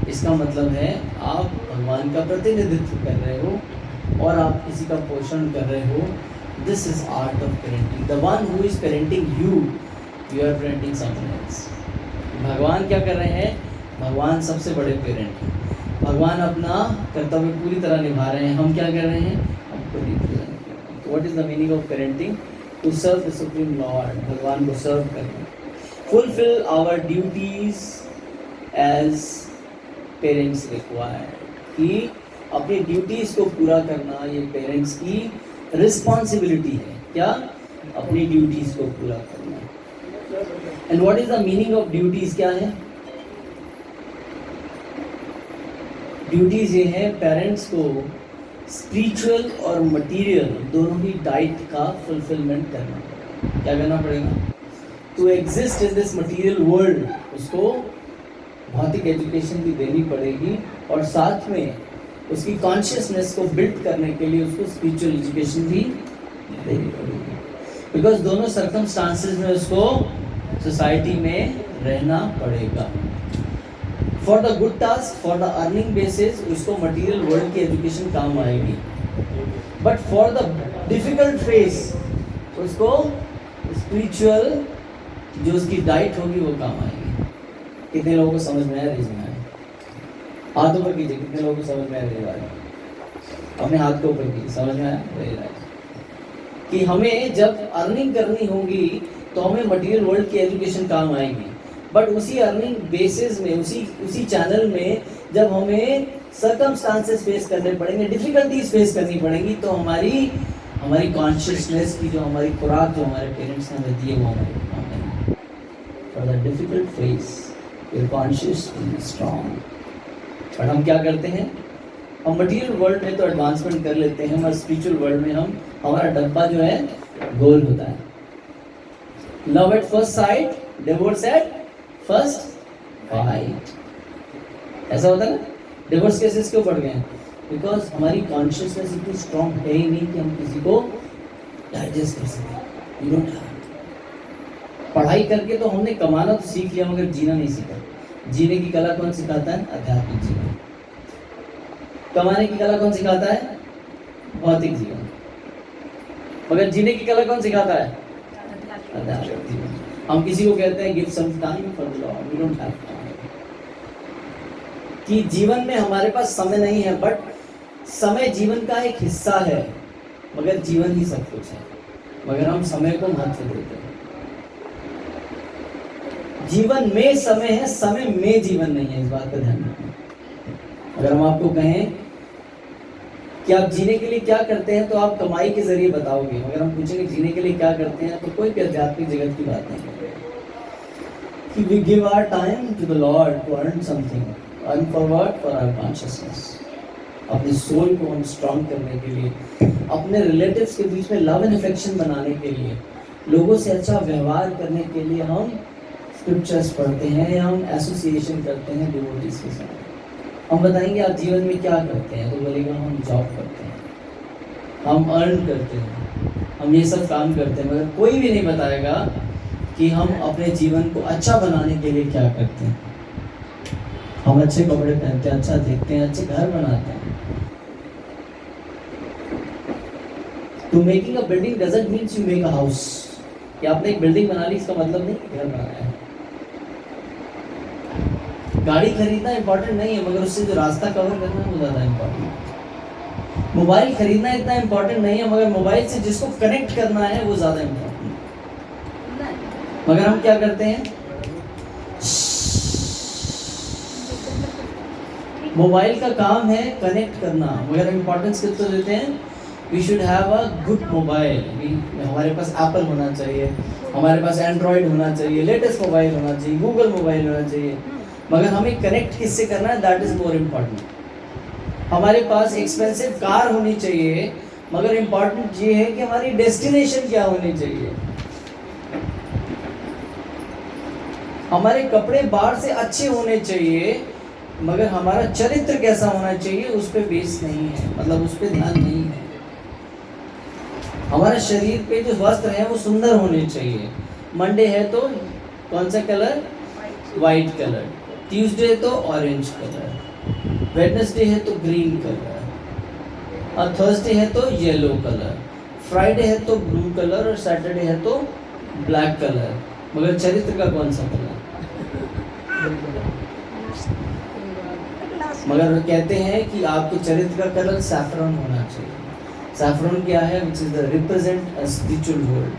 इसका मतलब है आप भगवान का प्रतिनिधित्व कर रहे हो और आप किसी का पोषण कर रहे हो। This is art of parenting. The one who is parenting you, you are parenting someone else. भगवान क्या कर रहे हैं? भगवान सबसे बड़े पेरेंट हैं। भगवान अपना कर्तव्य पूरी तरह निभा रहे हैं, हम क्या कर रहे हैं? हमको रिप्रेजेंट कर रहे हैं। What is the meaning of parenting? To serve the supreme lord, भगवान को सर्व करना। Fulfil our duties as parents required, कि अपनी ड्यूटीज को पूरा करना ये पेरेंट्स की रिस्पॉन्सिबिलिटी है। क्या? अपनी ड्यूटीज को पूरा करना। And what is the meaning of duties? क्या है ड्यूटीज? ये है पेरेंट्स को स्पिरिचुअल और मटेरियल दोनों ही डाइट का फुलफिलमेंट करना पड़ेगा। क्या करना पड़ेगा? To exist in this material world उसको भौतिक एजुकेशन भी देनी पड़ेगी और साथ में उसकी कॉन्शियसनेस को बिल्ड करने के लिए उसको स्पिरिचुअल एजुकेशन भी देनी पड़ेगी। बिकॉज दोनों सर्कमस्टांसेस में उसको सोसाइटी में रहना पड़ेगा। For the good task, for the earning basis उसको मटेरियल वर्ल्ड की एजुकेशन काम आएगी, but for the difficult face उसको स्पिरिचुअल जो उसकी डाइट होगी वो काम आएगी। कितने लोगों को समझ में आया? रीजन है हाथों पर कीजिए, कितने लोगों को समझ में आया? अपने हाथ को ऊपर कीजिए, समझ में आया? कि हमें जब अर्निंग करनी होगी तो हमें मटेरियल वर्ल्ड की एजुकेशन काम आएगी, बट उसी अर्निंग बेसिस में उसी चैनल में जब हमें सर्कमस्टांसेस फेस करने पड़ेंगे, डिफिकल्टीज फेस करनी पड़ेंगी, तो हमारी कॉन्शियसनेस की जो हमारी खुराक जो हमारे पेरेंट्स ने हमें दी है वो हमारे काम आएगी। For the difficult face your conscious will be strong. But हम क्या करते हैं? हम मटेरियल वर्ल्ड में तो एडवांसमेंट कर लेते हैं, मगर स्पिरिचुअल वर्ल्ड में हमारा डब्बा जो है गोल होता है। Love at first sight, divorce at first fight, ऐसा होता है ना? डिवोर्स केसेस क्यों बढ़ गए हैं? बिकॉज हमारी कॉन्शियसनेस इतनी स्ट्रांग है ही नहीं कि हम किसी को डाइजेस्ट कर सकें। You don't have. पढ़ाई करके तो हमने कमाना तो सीख लिया मगर जीना नहीं सीखा। जीने की कला कौन सिखाता है? आध्यात्मिक जीवन। कमाने की कला कौन सिखाता है? भौतिक जीवन। मगर जीने की कला कौन सिखाता है? आध्यात्मिक जीवन। हम किसी को कहते हैं give some time for the lord, we don't have time. कि जीवन में हमारे पास समय नहीं है, बट समय जीवन का एक हिस्सा है, मगर जीवन ही सब कुछ है। मगर हम समय को महत्व देते हैं। जीवन में समय है, समय में जीवन नहीं है, इस बात का ध्यान रखें। अगर हम आपको कहें कि आप जीने के लिए क्या करते हैं तो आप कमाई के जरिए बताओगे, मगर हम पूछेंगे जीने के लिए क्या करते हैं तो कोई भी आध्यात्मिक जगत की बात नहीं करेगा। कि we give our time to the lord to earn something, earn for what? For our consciousness. अपनी सोल को हम स्ट्रांग करने के लिए, अपने रिलेटिव्स के बीच में लव एंड अफेक्शन बनाने के लिए, लोगों से अच्छा व्यवहार करने के लिए हम स्क्रिप्चर्स पढ़ते हैं या हम एसोसिएशन करते हैं डिवोटीज के साथ। हम बताएंगे आप जीवन में क्या करते हैं तो बोलेगा हम जॉब करते हैं, हम अर्न करते हैं, हम ये सब काम करते हैं, मगर कोई भी नहीं बताएगा कि हम अपने जीवन को अच्छा बनाने के लिए क्या करते हैं। हम अच्छे कपड़े पहनते हैं, अच्छा देखते हैं, अच्छे घर बनाते हैं। To making a building doesn't means you make a house. कि आपने एक बिल्डिंग बना ली इसका मतलब नहीं कि घर बनाया है। गाड़ी खरीदना इंपॉर्टेंट नहीं है, मगर उससे जो रास्ता कवर करना है वो ज़्यादा इंपॉर्टेंट है। मोबाइल खरीदना इतना इंपॉर्टेंट नहीं है, मगर मोबाइल से जिसको कनेक्ट करना है वो ज़्यादा इंपॉर्टेंट है। मगर हम क्या करते हैं? मोबाइल का काम है कनेक्ट करना, मगर इंपॉर्टेंस कितना देते हैं? We should have a good mobile. हमारे पास एप्पल होना चाहिए, हमारे पास एंड्रॉयड होना चाहिए, लेटेस्ट मोबाइल होना चाहिए, गूगल मोबाइल होना चाहिए, मगर हमें कनेक्ट किससे करना है? That is more important. हमारे पास एक्सपेंसिव कार होनी चाहिए, मगर इम्पॉर्टेंट ये है कि हमारी डेस्टिनेशन क्या होनी चाहिए। हमारे कपड़े बाहर से अच्छे होने चाहिए, मगर हमारा चरित्र कैसा होना चाहिए उस पर बेस नहीं है, मतलब उस पर ध्यान नहीं है। हमारे शरीर पे जो वस्त्र है वो सुंदर होने चाहिए। मंडे है तो कौन सा कलर? White colour. ट्यूसडे तो ऑरेंज कलर, वेडनेसडे है तो ग्रीन कलर, और थर्सडे है तो येलो कलर, फ्राइडे है तो ब्लू कलर, और सैटरडे है तो ब्लैक कलर। मगर चरित्र का कौन सा कलर? मगर वो कहते हैं कि आपके चरित्र का कलर सैफरन होना चाहिए। सैफरन क्या है? Which is the represent a spiritual world.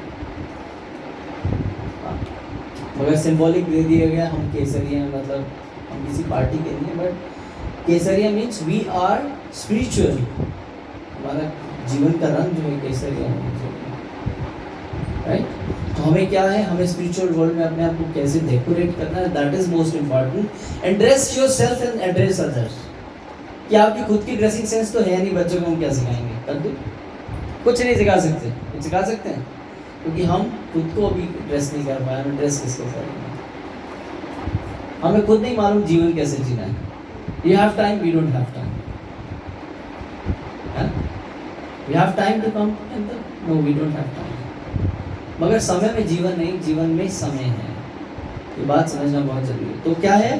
मगर सिंबॉलिक दे दिया गया, हम केसरिया, मतलब हम किसी पार्टी के नहीं, बट केसरिया मीन्स वी आर स्पिरिचुअल। हमारा जीवन का रंग जो है केसरिया होना चाहिए, राइट? तो हमें क्या है, हमें स्पिरिचुअल वर्ल्ड में अपने आप को कैसे डेकोरेट करना है, that is most important. And dress yourself and address others. क्या आपकी खुद की ड्रेसिंग सेंस तो है नहीं, बच्चों को हम क्या सिखाएंगे? कद्दू कुछ नहीं सिखा सकते। कुछ सिखा सकते हैं क्योंकि हम खुद को अभी ड्रेस नहीं कर पाए, हमें ड्रेस किसको करेंगे? हमें खुद नहीं मालूम जीवन कैसे जीना है। You have time, we don't have time. We have time to come, no we don't have time. मगर समय में जीवन नहीं, जीवन में समय है। ये बात समझना बहुत जरूरी है। तो क्या है?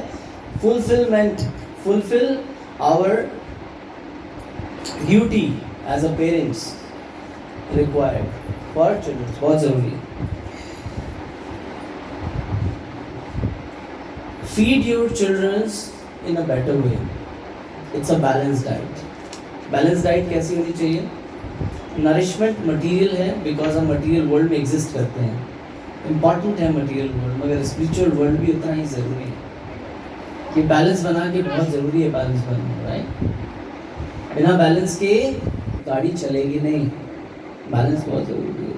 Fulfilment, fulfil our duty as a parents required for children, बहुत जरूरी है। Feed your childrens in a better way, it's a balance diet. Balance diet कैसी होनी चाहिए? नरिशमेंट मटेरियल है, बिकॉज हम मटेरियल वर्ल्ड में एग्जिस्ट करते हैं, इम्पॉर्टेंट है मटेरियल वर्ल्ड, मगर स्पिरिचुअल वर्ल्ड भी उतना ही ज़रूरी है। कि बैलेंस बना के बहुत ज़रूरी है, बैलेंस बनना, राइट? बिना बैलेंस के गाड़ी चलेगी नहीं, बैलेंस बहुत ज़रूरी है।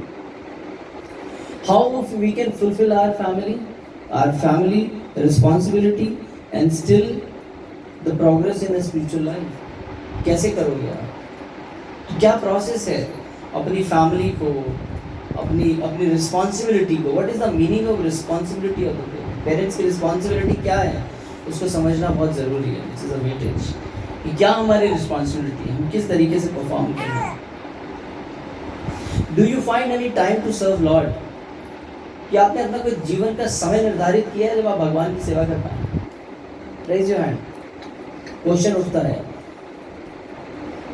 How we can fulfil our family responsibility and still the progress in spiritual life? कैसे करोगे आप? क्या प्रोसेस है अपनी फैमिली को, अपनी रिस्पॉन्सिबिलिटी को? What is the meaning of responsibility of the parents? की रिस्पॉन्सिबिलिटी क्या है, उसको समझना बहुत ज़रूरी है। दिस इज अ वेटेज कि क्या हमारी रिस्पॉन्सिबिलिटी है, हम किस तरीके से परफॉर्म कर रहे हैं। Do you find any time to serve lord? क्या आपने अपना कोई जीवन का समय निर्धारित किया है जब आप भगवान की सेवा कर पाए? Raise your hand. क्वेश्चन उठता है,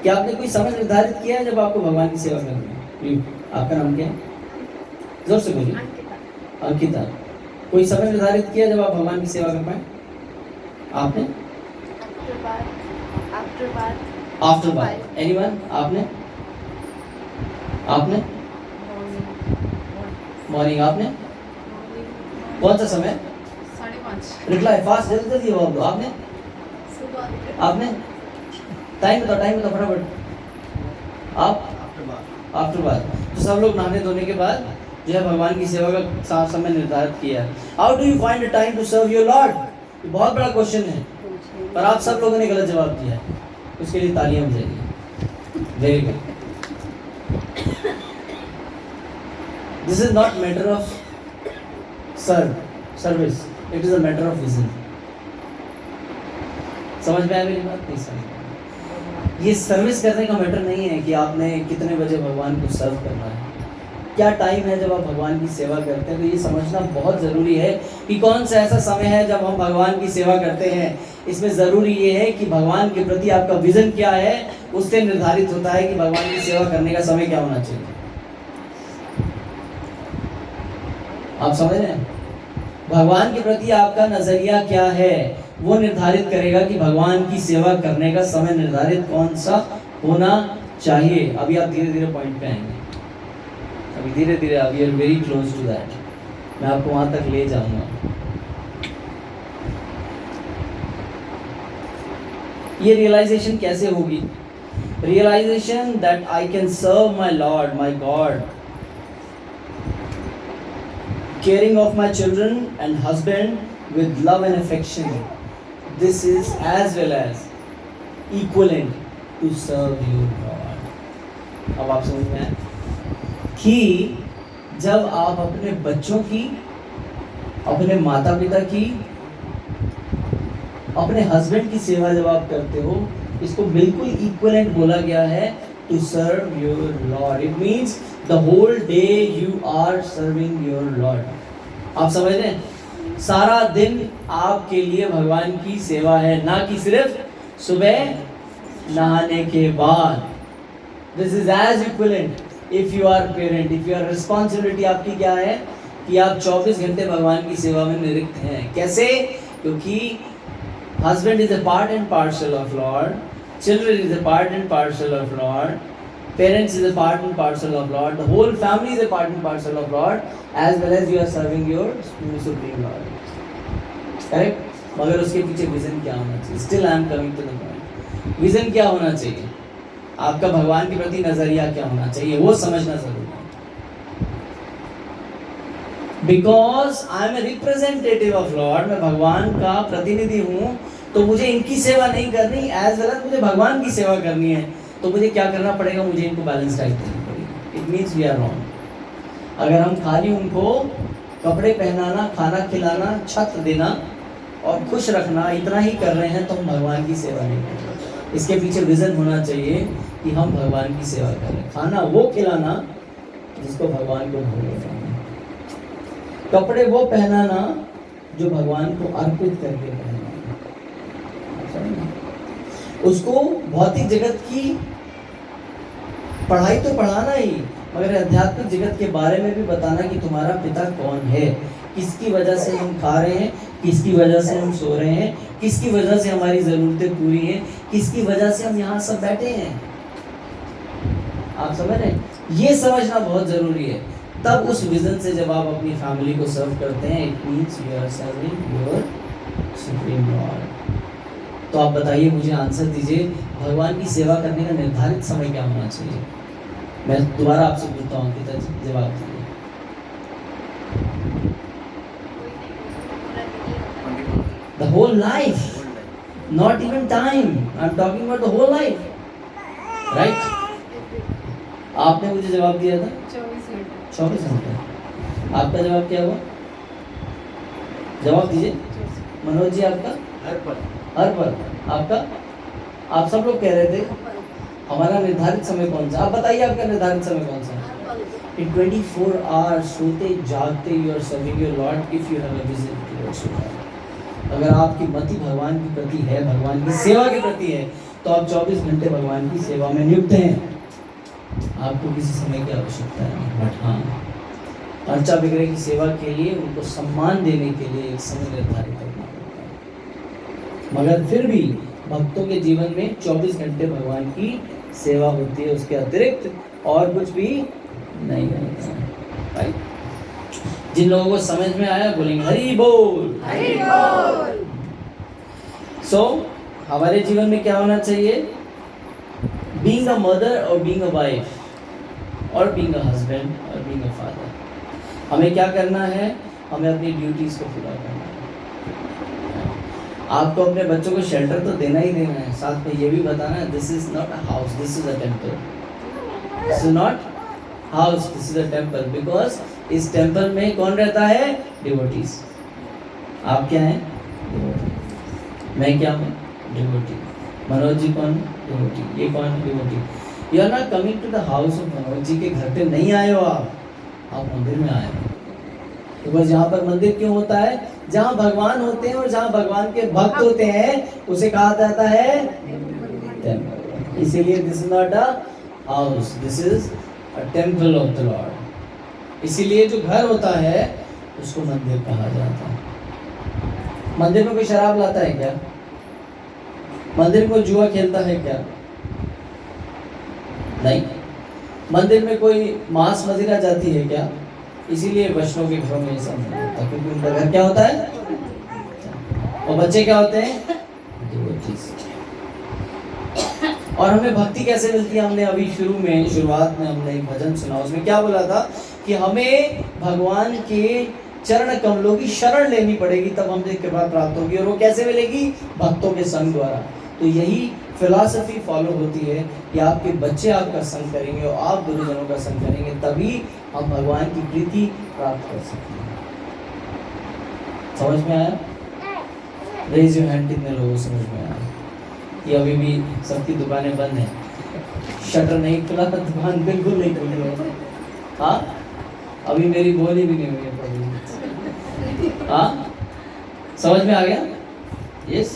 क्या आपने कोई समय निर्धारित किया है जब आपको भगवान की सेवा करनी है? आपका नाम क्या है? जोर से बोलिए। अंकिता। कोई समय निर्धारित किया जब आप भगवान की सेवा कर पाए? आपने? आफ्टर बार। एनीवन? आपने? मॉर्निंग। आपने? कौन सा समय? 5:30। रिप्लाई फास्ट, जल्दी जल्दी जवाब दो। आपने? आपने? टाइम बताओ फटाफट। आप? आफ्टर बार। तो सब लोग नहाने धोने के बाद जो है भगवान की सेवा का समय निर्धारित किया है। How do you find the time to serve your lord? ये बहुत बड़ा क्वेश्चन है, पर आप सब लोगों ने गलत जवाब दिया है, उसके लिए तालियां बजाइए। Very good. This is not matter of service, it is a matter of vision. समझ में आया मेरी बात? नहीं समझ में? ये सर्विस करने का मैटर नहीं है कि आपने कितने बजे भगवान को सर्व करना है, क्या टाइम है जब आप भगवान की सेवा करते हैं। तो ये समझना बहुत ज़रूरी है कि कौन सा ऐसा समय है जब हम भगवान की सेवा करते हैं। इसमें ज़रूरी ये है कि भगवान के प्रति आपका विज़न क्या है, उससे निर्धारित होता है कि भगवान की सेवा करने का समय क्या होना चाहिए। आप समझ रहे हैं? भगवान के प्रति आपका नज़रिया क्या है, वो निर्धारित करेगा कि भगवान की सेवा करने का समय निर्धारित कौन सा होना चाहिए। अभी आप धीरे धीरे पॉइंट पे आएंगे, अभी धीरे धीरे, अभी are very close to that. मैं आपको वहां तक ले जाऊंगा। ये रियलाइजेशन कैसे होगी? Realisation that I can serve my lord, my God, caring of my children and husband with love and affection. This is as well as equivalent to serve your God. अब आप समझ में आए कि जब आप अपने बच्चों की, अपने माता पिता की, अपने हस्बैंड की सेवा जब आप करते हो, इसको बिल्कुल इक्विवेलेंट बोला गया है to serve your Lord. It means the whole day you are serving your Lord. आप समझ रहे हैं? सारा दिन आपके लिए भगवान की सेवा है, ना कि सिर्फ सुबह नहाने के बाद। This is as equivalent if you are parent, if you are responsibility आपकी क्या है कि आप 24 घंटे भगवान की सेवा में नियुक्त हैं। कैसे? क्योंकि husband is a part and parcel of Lord, children is a part and parcel of Lord, parents is a part and parcel of Lord, the whole family is a part and parcel of Lord, as well as you are serving your supreme Lord. Correct? मगर उसके पीछे vision क्या होना चाहिए? Still I am coming to the point. Vision क्या होना चाहिए? आपका भगवान के प्रति नजरिया क्या होना चाहिए, वो समझना जरूरी है। Because I am a representative of lord, मैं भगवान का प्रतिनिधि हूँ, तो मुझे इनकी सेवा नहीं करनी, एज वेल एज मुझे भगवान की सेवा करनी है। तो मुझे क्या करना पड़ेगा? मुझे इनको बैलेंस डाइट देनी पड़ेगी। It means we are wrong. अगर हम खाली उनको कपड़े पहनाना, खाना खिलाना, छत देना और खुश रखना इतना ही कर रहे हैं, तो हम भगवान की सेवा नहीं कर रहे। इसके पीछे विजन होना चाहिए कि हम भगवान की सेवा करें। खाना वो खिलाना जिसको भगवान को भोग लगाना, कपड़े वो पहनाना जो भगवान को अर्पित करके पहनाना, उसको भौतिक जगत की पढ़ाई तो पढ़ाना ही, मगर आध्यात्मिक जगत के बारे में भी बताना कि तुम्हारा पिता कौन है, किसकी वजह से हम खा रहे हैं, किसकी वजह से हम सो रहे हैं, किसकी वजह से हमारी ज़रूरतें पूरी हैं, किसकी वजह से हम यहाँ सब बैठे हैं। आप समझ रहे हैं? ये समझना बहुत ज़रूरी है। तब उस विजन से जब आप अपनी फैमिली को सर्व करते हैं, it means you are serving your supreme lord. तो आप बताइए, मुझे आंसर दीजिए, भगवान की सेवा करने का निर्धारित समय क्या होना चाहिए? मैं दोबारा आपसे पूछता हूँ, पिताजी जवाब दीजिए। The whole life, not even time. I'm talking about the whole life, right? आपने मुझे जवाब दिया था 24 घंटे। आपका जवाब क्या हुआ? जवाब दीजिए मनोज जी। आपका हर पल। आपका? आप सब लोग कह रहे थे हमारा निर्धारित समय कौन सा? आप बताइए आपका निर्धारित समय कौन सा? In 24 hours सोते जागते you are serving your Lord if you have a vision towards your Lord। अगर आपकी मति भगवान के प्रति है, भगवान की सेवा के प्रति है, तो आप 24 घंटे भगवान की सेवा में नियुक्त हैं। आपको किसी समय की आवश्यकता नहीं। बट हाँ, अर्चा विग्रह की सेवा के लिए, उनको सम्मान देने के लिए एक समय निर्धारित करना पड़ता है। मगर फिर भी भक्तों के जीवन में 24 घंटे भगवान की सेवा होती है, उसके अतिरिक्त और कुछ भी नहीं होता है। राइट? जिन लोगों को समझ में आया बोलेंगे हरि बोल, हरि बोल। सो हमारे जीवन में क्या होना चाहिए? बीइंग अ मदर और बीइंग अ वाइफ और बीइंग अ हस्बैंड और बीइंग अ फादर, हमें क्या करना है? हमें अपनी ड्यूटीज को पूरा करना है। आपको अपने बच्चों को शेल्टर तो देना ही देना है, साथ में ये भी बताना है this is not a house, this is a temple. This is not house, this is a temple. Because इस टेम्पल में कौन रहता है? डिवोटीज। आप क्या हैं? डिवोटी। मैं क्या हूँ? डिवोटी। मनोज जी कौन? डिवोटी। ये कौन? Devotee. You are not coming to the house of Manoj ji के घर पे नहीं आए हो आप मंदिर में आए हो। तो बस यहाँ पर मंदिर क्यों होता है? जहाँ भगवान होते हैं और जहाँ भगवान के भक्त होते हैं उसे कहा जाता है टेम्पल। इसीलिए this is not a house, this is a temple of the Lord. इसीलिए जो घर होता है उसको मंदिर कहा जाता है। मंदिर में कोई शराब लाता है क्या? मंदिर में कोई जुआ खेलता है क्या? नहीं। मंदिर में कोई मांस मदिरा जाती है क्या? इसीलिए वैष्णव के घरों में ये सब नहीं होता, क्योंकि उनका घर क्या होता है? और बच्चे क्या होते हैं? डिवोटीज। और हमें भक्ति कैसे मिलती है? हमने अभी शुरुआत में हमने एक भजन सुना, उसमें क्या बोला था कि हमें भगवान के चरण कमलों की शरण लेनी पड़ेगी, तब हमसे कृपा प्राप्त होगी। और वो कैसे मिलेगी? भक्तों के संग द्वारा। तो यही फिलॉसफी फॉलो होती है कि आपके बच्चे आपका संग करेंगे और आप गुरुजनों का संग करेंगे, तभी हम भगवान की प्रीति प्राप्त कर सकते हैं। समझ में आया? Raise your hand. कितने लोगों समझ में आया? ये अभी भी सबकी दुकानें बंद हैं, शटर नहीं खुला, दुकान बिल्कुल नहीं खुली है। हाँ, अभी मेरी बोली भी नहीं हुई है। हाँ, समझ में आ गया? यस,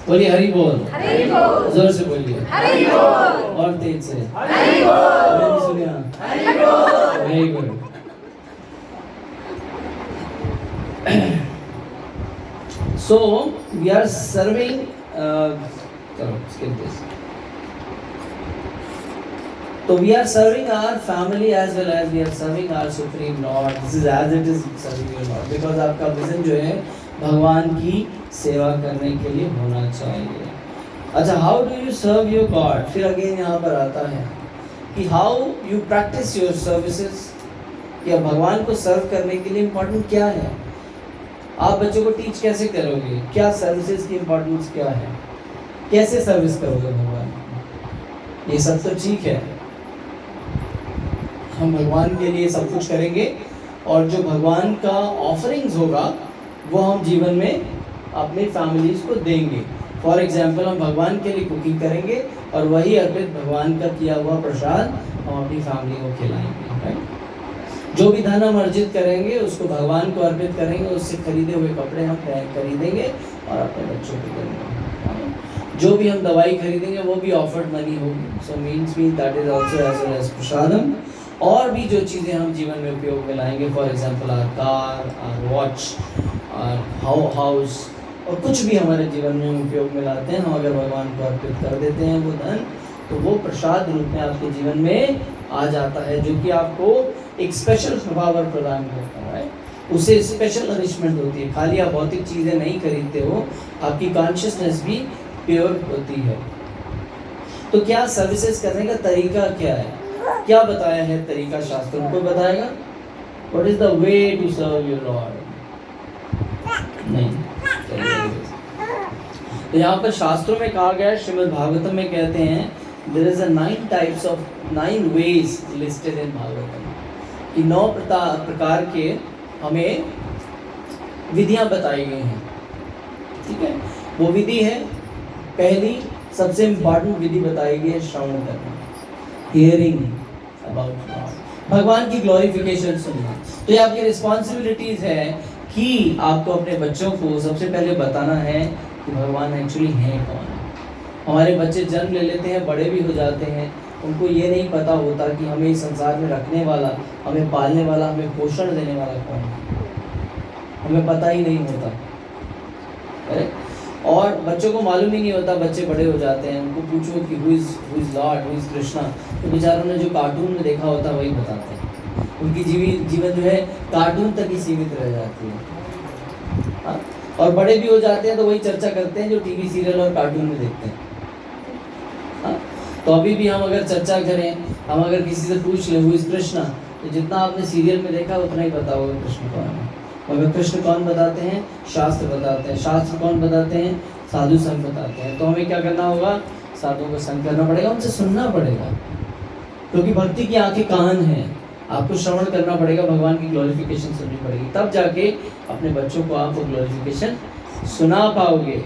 बोलिए हरि बोल। हरि बोल, जोर से बोलिए हरि बोल, और तेज से हरि बोल, सुनिए हरि बोल। Very good. So we are serving so we are serving our family as well as we are serving our supreme Lord. This is as it is serving your Lord, because आपका विजन जो है भगवान की सेवा करने के लिए होना चाहिए। अच्छा, how do you serve your God? फिर अगेन यहाँ पर आता है कि how you practice your services, कि भगवान को सर्व करने के लिए इम्पोर्टेंट क्या है, आप बच्चों को टीच कैसे करोगे, क्या सर्विसेज की इम्पोर्टेंस क्या है, कैसे सर्विस करोगे भगवान को। ये सब तो ठीक है, हम भगवान के लिए सब कुछ करेंगे और जो भगवान का ऑफरिंग्स होगा वो हम जीवन में अपनी फैमिलीज को देंगे। फॉर एग्जाम्पल, हम भगवान के लिए कुकिंग करेंगे और वही अर्पित भगवान का किया हुआ प्रसाद हम अपनी फैमिली को खिलाएंगे, राइट। जो भी धन हम अर्जित करेंगे उसको भगवान को अर्पित करेंगे, उससे खरीदे हुए कपड़े हम खरीदेंगे और अपने बच्चों को देंगे। जो भी हम दवाई खरीदेंगे वो भी ऑफर्ड मनी होगी, so means that is also as well as prasadam. और भी जो चीज़ें हम जीवन में उपयोग में लाएंगे, for example or car, or watch, or house, और कुछ भी हमारे जीवन में उपयोग में लाते हैं, हम अगर भगवान को अर्पित कर देते हैं वो धन, तो वो प्रसाद रूप में आपके जीवन में आ जाता है, जो कि आपको एक स्पेशल पावर प्रदान करता है। उससे स्पेशल नरिशमेंट होती है। खाली आप भौतिक चीज़ें नहीं खरीदते हो, आपकी कॉन्शियसनेस भी प्योर होती है। तो क्या सर्विसेज करने का तरीका क्या है, क्या बताया है तरीका शास्त्रों को बताएगा? What is the way to serve your lord? नहीं, तो यहाँ पर शास्त्रों में कहा गया, श्रीमद् भागवतम में कहते हैं there is a 9 ways listed in Bhagavatam, कि 9 प्रकार के हमें विधियां बताई गई हैं, ठीक है। वो विधि है, पहली सबसे इम्पॉर्टेंट विधि बताई गई है श्रवण करना, हियरिंग अबाउट गॉड, भगवान की ग्लोरिफिकेशन सुनना। तो ये आपकी रिस्पॉन्सिबिलिटीज है कि आपको अपने बच्चों को सबसे पहले बताना है कि भगवान एक्चुअली है कौन। हमारे बच्चे जन्म ले लेते हैं, बड़े भी हो जाते हैं, उनको ये नहीं पता होता कि हमें इस संसार में रखने वाला, हमें पालने वाला, हमें पोषण देने वाला कौन है, हमें पता ही नहीं होता। और बच्चों को मालूम ही नहीं होता, बच्चे बड़े हो जाते हैं, उनको पूछो कि who is Lord, who is Krishna, तो बेचारों ने जो कार्टून में देखा होता वही बताते हैं। उनकी जीवन जो है कार्टून तक ही सीमित रह जाती है। हाँ? और बड़े भी हो जाते हैं तो वही चर्चा करते हैं जो टीवी सीरियल और कार्टून में देखते हैं। हाँ? तो अभी भी हम अगर चर्चा करें, हम अगर किसी से पूछ लें हु इज कृष्णा, तो जितना आपने सीरियल में देखा उतना ही पता होगा कृष्ण कौन है। मगर कृष्ण कौन बताते हैं? शास्त्र बताते हैं। शास्त्र कौन बताते हैं? साधु संत बताते हैं। तो हमें क्या करना होगा? साधुओं को संग करना पड़ेगा, उनसे सुनना पड़ेगा, क्योंकि भक्ति की आंखें कान हैं। आपको श्रवण करना पड़ेगा, भगवान की ग्लोरिफिकेशन सुननी पड़ेगी, तब जाके अपने बच्चों को आप ग्लोरिफिकेशन सुना पाओगे।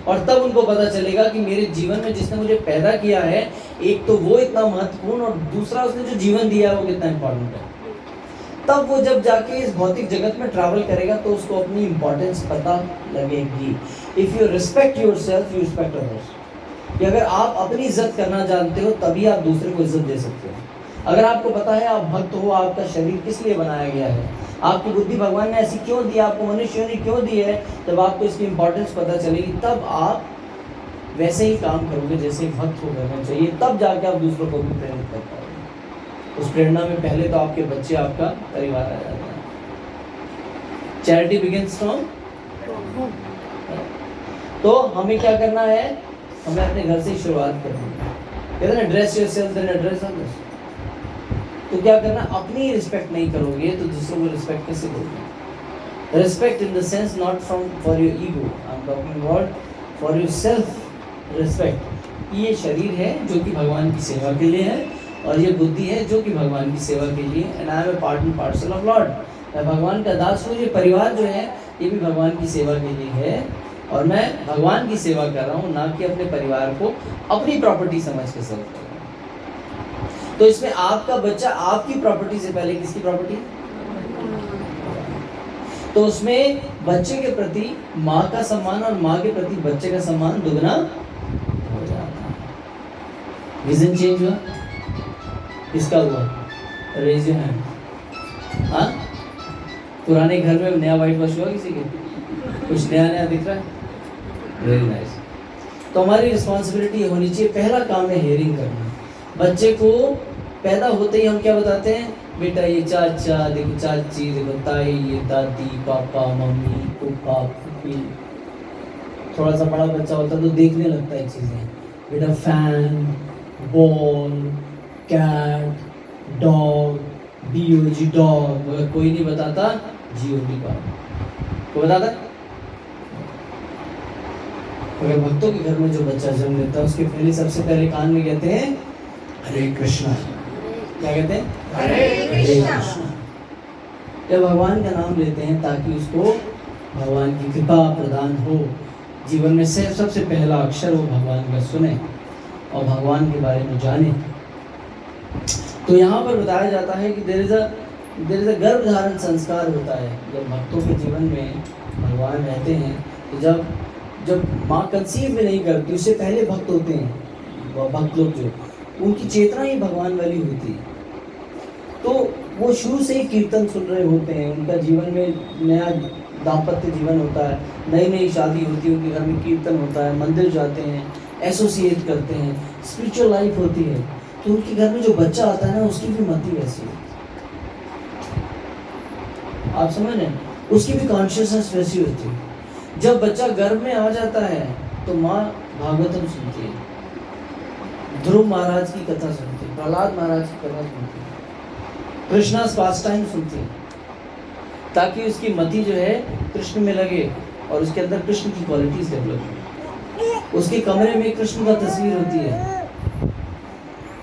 और तब उनको पता चलेगा कि मेरे जीवन में जिसने मुझे पैदा किया है, एक तो वो इतना महत्वपूर्ण, और दूसरा उसने जो जीवन दिया है वो कितना इम्पोर्टेंट है। तब वो जब जाके इस भौतिक जगत में ट्रैवल करेगा तो उसको अपनी इम्पोर्टेंस पता लगेगी। If you respect your self, you respect others. कि अगर आप अपनी इज्जत करना जानते हो तभी आप दूसरे को इज्जत दे सकते हो। अगर आपको पता है आप भक्त हो, आपका शरीर किस लिए बनाया गया है, आपकी बुद्धि भगवान ने ऐसी क्यों दी, आपको मनुष्य ने क्यों दी है, जब आपको इसकी इम्पोर्टेंस पता चलेगी तब आप वैसे ही काम करोगे जैसे भक्त हो करना चाहिए। तब जाके आप दूसरों को भी प्रेरित कर पाओगे। उस प्रेरणा में पहले तो आपके बच्चे, आपका परिवार आ जाता है। Charity begins from. तो हमें क्या करना है? हमें अपने घर से ही शुरुआत करनी है। कहते हैं ना, dress yourself then address others. तो क्या करना? अपनी रिस्पेक्ट नहीं करोगे तो दूसरों को रिस्पेक्ट कैसे दोगे? Respect in the sense not from for your ego, I am talking about for your self respect. ये शरीर है जो कि भगवान की सेवा के लिए है, और ये बुद्धि है जो कि भगवान की सेवा के लिए। And I am a part and parcel of lord. मैं भगवान का दास हूँ। ये परिवार जो है ये भी भगवान की सेवा के लिए है, और मैं भगवान की सेवा कर रहा हूँ, ना कि अपने परिवार को अपनी प्रॉपर्टी समझ के सर्व कर रहा हूँ। तो इसमें आपका बच्चा आपकी प्रॉपर्टी से पहले किसकी प्रॉपर्टी? तो उसमें बच्चे के प्रति माँ का सम्मान और माँ के प्रति बच्चे का सम्मान दुगना हो जाता है। विजन चेंज हुआ? किसका हुआ? Raise your hand. हाँ, पुराने घर में नया वाइट वॉश हुआ किसी के? कुछ नया नया दिख रहा है? Very nice. तो हमारी रिस्पॉन्सिबिलिटी होनी चाहिए, पहला काम है हियरिंग करना। बच्चे को पैदा होते ही हम क्या बताते हैं? बेटा ये चाचा, देखो चाची, देखो ताई, ये दादी, पापा, मम्मी, फूफा, फूफी। थोड़ा सा बड़ा बच्चा होता है तो देखने लगता है चीज़ें। बेटा fan, ball, cat, dog, DOG dog. अगर कोई नहीं बताता, GOD का को बताता है? अगर भक्तों के घर में जो बच्चा जन्म लेता है उसके पहले सबसे पहले कान में कहते हैं हरे कृष्णा। क्या कहते हैं? हरे कृष्णा। जब भगवान का नाम लेते हैं ताकि उसको भगवान की कृपा प्रदान हो, जीवन में से सबसे पहला अक्षर वो भगवान का सुने और भगवान के बारे में जाने। तो यहाँ पर बताया जाता है कि देयर इज अ गर्भ धारण संस्कार होता है। जब भक्तों के जीवन में भगवान रहते हैं तो जब माँ कंसीव में नहीं करती उससे पहले भक्त होते हैं, भक्त लोग जो उनकी चेतना ही भगवान वाली होती है, तो वो शुरू से ही कीर्तन सुन रहे होते हैं। उनका जीवन में नया दाम्पत्य जीवन होता है, नई नई शादी होती है, उनके घर में कीर्तन होता है, मंदिर जाते हैं, एसोसिएट करते हैं, स्पिरिचुअल लाइफ होती है। तो उनके घर में जो बच्चा आता है ना, उसकी भी मति वैसी है। आप समझ रहे हैं? उसकी भी कॉन्शियसनेस वैसी होती है। जब बच्चा गर्भ में आ जाता है तो माँ भागवतम सुनती है, ध्रुव महाराज की कथा सुनती है, प्रहलाद महाराज की कथा सुनती है, कृष्णा's pastime सुनती है, ताकि उसकी मति जो है कृष्ण में लगे और उसके अंदर कृष्ण की क्वालिटीज डेवलप हो। उसके कमरे में कृष्ण का तस्वीर होती है,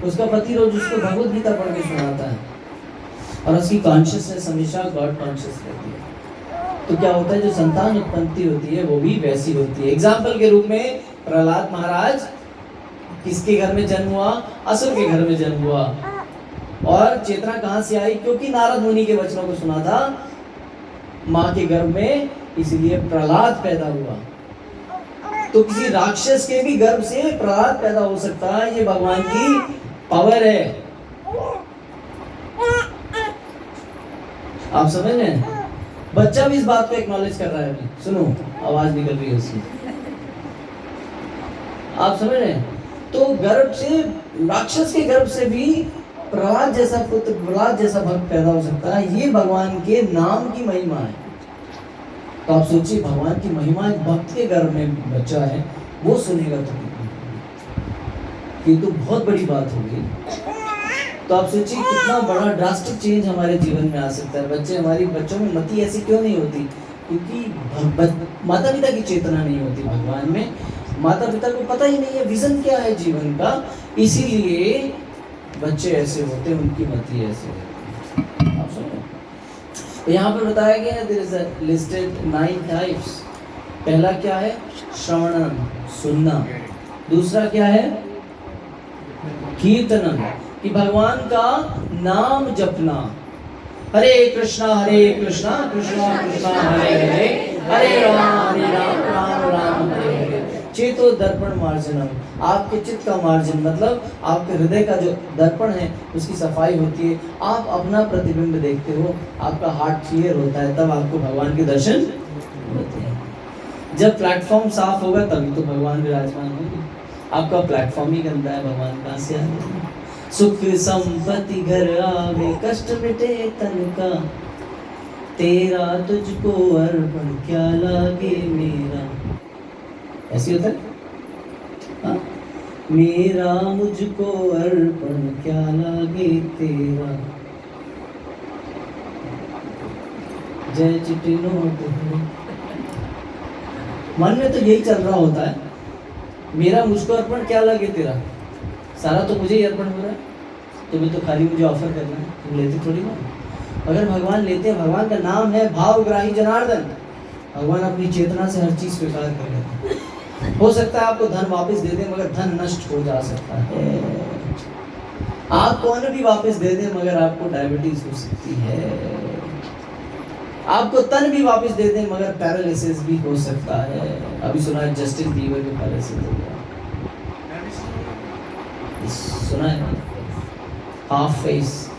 उसका पति रोज उसको भगवत गीता पढ़ के सुनाता है और उसकी कॉन्शियसनेस हमेशा गॉड कॉन्शियस रहती है। तो क्या होता है, जो संतान उत्पत्ति होती है वो भी वैसी होती है। एग्जाम्पल के रूप में प्रहलाद महाराज किसके घर में जन्म हुआ? असुर के घर में जन्म हुआ। और चेतना कहाँ से आई? क्योंकि नारद मुनि के वचनों को सुना था माँ के गर्भ में, इसलिए प्रहलाद पैदा हुआ। तो किसी राक्षस के भी गर्भ से प्रहलाद पैदा हो सकता है, ये भगवान की पावर है। आप समझ रहे हैं? बच्चा भी इस बात को एक्नॉलेज कर रहा है। अभी सुनो, आवाज निकल रही है उसकी। आप समझ रहे हैं? तो गर्भ से, राक्षस के गर्भ से भी प्रहलाद जैसा पुत्र, प्रहलाद जैसा भक्त पैदा हो सकता है। ये भगवान के नाम की महिमा है। तो आप सोचिए, भगवान की महिमा एक भक्त के गर्भ में बच्चा है, वो सुनेगा तो ये तो बहुत बड़ी बात होगी। तो आप सोचिए कितना बड़ा ड्रास्टिक चेंज हमारे जीवन में आ सकता है। हमारी बच्चों में मति ऐसी क्यों नहीं होती? क्योंकि माता पिता की चेतना नहीं होती भगवान में। माता पिता को पता ही नहीं है विजन क्या है जीवन का, इसीलिए बच्चे ऐसे होते हैं, उनकी मति ऐसे होती है। आप समझो, तो यहाँ पर बताया गया है, there is a listed 9 types। पहला क्या है? श्रवणम, सुनना। दूसरा क्या है? कीर्तनम, कि भगवान का नाम जपना। हरे कृष्णा कृष्णा कृष्णा हरे हरे, हरे राम राम हरे हरे। चेतो दर्पण मार्जनम, आपके चित्त का मार्जन मतलब आपके हृदय का जो दर्पण है उसकी सफाई होती है। आप अपना प्रतिबिंब देखते हो, आपका हार्ट क्लियर होता है, तब आपको भगवान के दर्शन होते हैं। जब प्लेटफॉर्म साफ होगा तभी तो भगवान विराजमान होंगे। आपका प्लेटफॉर्म ही गंदा है, भगवान कहाँ से आएंगे? सुख संपत्ति घर आवे, कष्ट मिटे तन का, तेरा तुझको अर्पण क्या लागे मेरा। ऐसी होता है? हाँ? मेरा मुझको अर्पण क्या लागे तेरा, जय चिटिनो। मन में तो यही चल रहा होता है, मेरा मुझको अर्पण क्या लगे तेरा। सारा तो मुझे ही अर्पण हो रहा है, तुम्हें तो खाली मुझे ऑफर करना है, तुम लेते थोड़ी ना। अगर भगवान लेते हैं, भगवान का नाम है भावग्राही जनार्दन, भगवान अपनी चेतना से हर चीज स्वीकार कर लेते हैं। हो सकता है आपको धन वापस दे दें मगर धन नष्ट हो जा सकता है। आपको अन्न भी वापस दे दें मगर आपको डायबिटीज हो सकती है। आपको तन भी वापस दे दें मगर पैरालिसिस भी हो सकता है। अभी सुना है जस्टिन बीबर के पैरालिसिस हो गया, सुना है? Half face,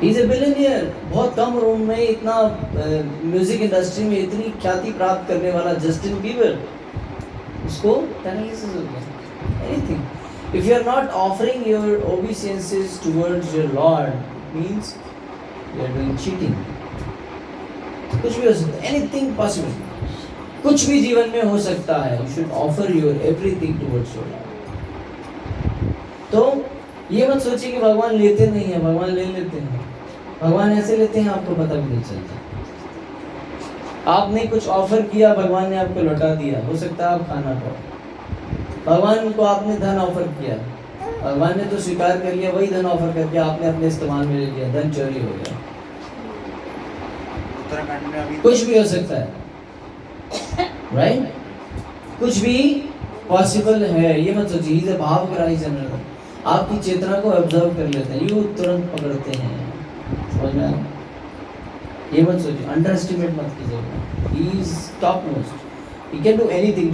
he is a billionaire. बहुत कम रूम में इतना म्यूजिक इंडस्ट्री में इतनी ख्याति प्राप्त करने वाला जस्टिन बीबर, उसको पैरालिसिस हो गया। Anything, if you are not offering your obediences towards your lord, it means you are doing cheating. कुछ भी हो सकता है, एनीथिंग पॉसिबल, कुछ भी जीवन में हो सकता है। You should offer your everything towards your Lord. तो ये मत सोचिए कि भगवान लेते नहीं है, भगवान ले लेते हैं। भगवान ऐसे लेते हैं आपको पता भी नहीं चलता। आपने कुछ ऑफर किया, भगवान ने आपको लौटा दिया, हो सकता है आप खाना पाओ। भगवान को आपने धन ऑफर किया, भगवान ने तो स्वीकार कर लिया, वही धन ऑफर करके आपने अपने इस्तेमाल में ले लिया, धन चोरी हो गया। कुछ भी हो सकता है, राइट? कुछ भी पॉसिबल है। ये मत सोचिए ही भाव ग्राही जनरल आपकी चेतना को ऑब्जर्व कर लेते हैं, यू तुरंत पकड़ते हैं। समझ में आया? ये मत सोचिए, अंडर एस्टिमेट मत कीजिएगा। He is top most, he can do anything.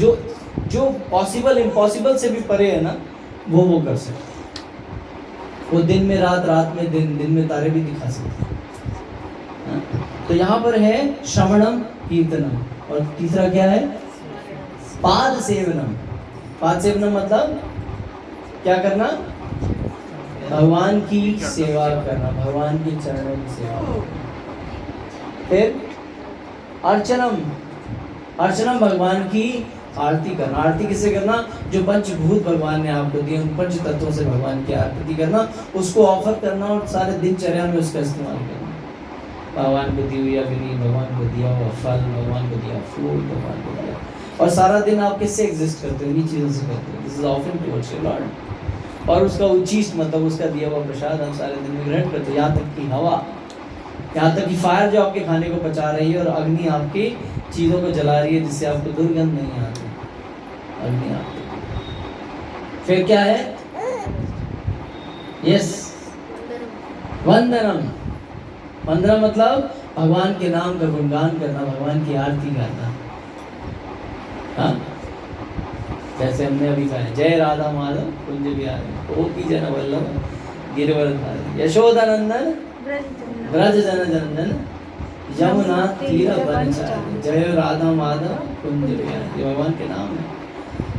जो पॉसिबल इम्पॉसिबल से भी परे है ना, वो कर सकते। वो दिन में रात, रात में दिन, दिन में तारे भी दिखा सकते हैं। तो यहाँ पर है श्रवणम कीर्तनम, और तीसरा क्या है? पाद सेवनम। पाद सेवनम मतलब क्या करना? भगवान की सेवा करना, भगवान के चरणों की सेवा करना। फिर अर्चनम, अर्चनम भगवान की आरती करना। आरती किसे करना? जो पंचभूत भगवान ने आपको दिए, उन पंच तत्वों से भगवान की आरती करना, उसको ऑफर करना और सारे दिनचर्या में उसका इस्तेमाल करना। भगवान को दी हुई अग्नि, भगवान को दिया हुआ फल, भगवान को दिया फूल, भगवान को दिया, और सारा दिन आप किससे एग्जिस्ट करते हो? इन्हीं चीज़ों से करते हो। This is offering towards your Lord. और उसका उचिष्ट मतलब उसका दिया हुआ प्रसाद हम सारे दिन में ग्रहण करते हैं। यहाँ तक कि हवा, यहाँ तक कि फायर जो आपके खाने को पचा रही है, और अग्नि आपकी चीज़ों को जला रही है जिससे आपको दुर्गंध नहीं आती, अग्नि आती। फिर क्या है? यस, वंदनम। वंदना मतलब भगवान के नाम का गुणगान करना, भगवान की आरती करना। हाँ, जैसे हमने अभी कहा, जय राधा माधव कुंज बिहारी, गोपी जन वल्लभ गिरिवरधारी, यशोदानंदन ब्रज जन जन यमुना तीर वनचारी, जय राधा माधव कुंज बिहारी। ये भगवान के नाम है।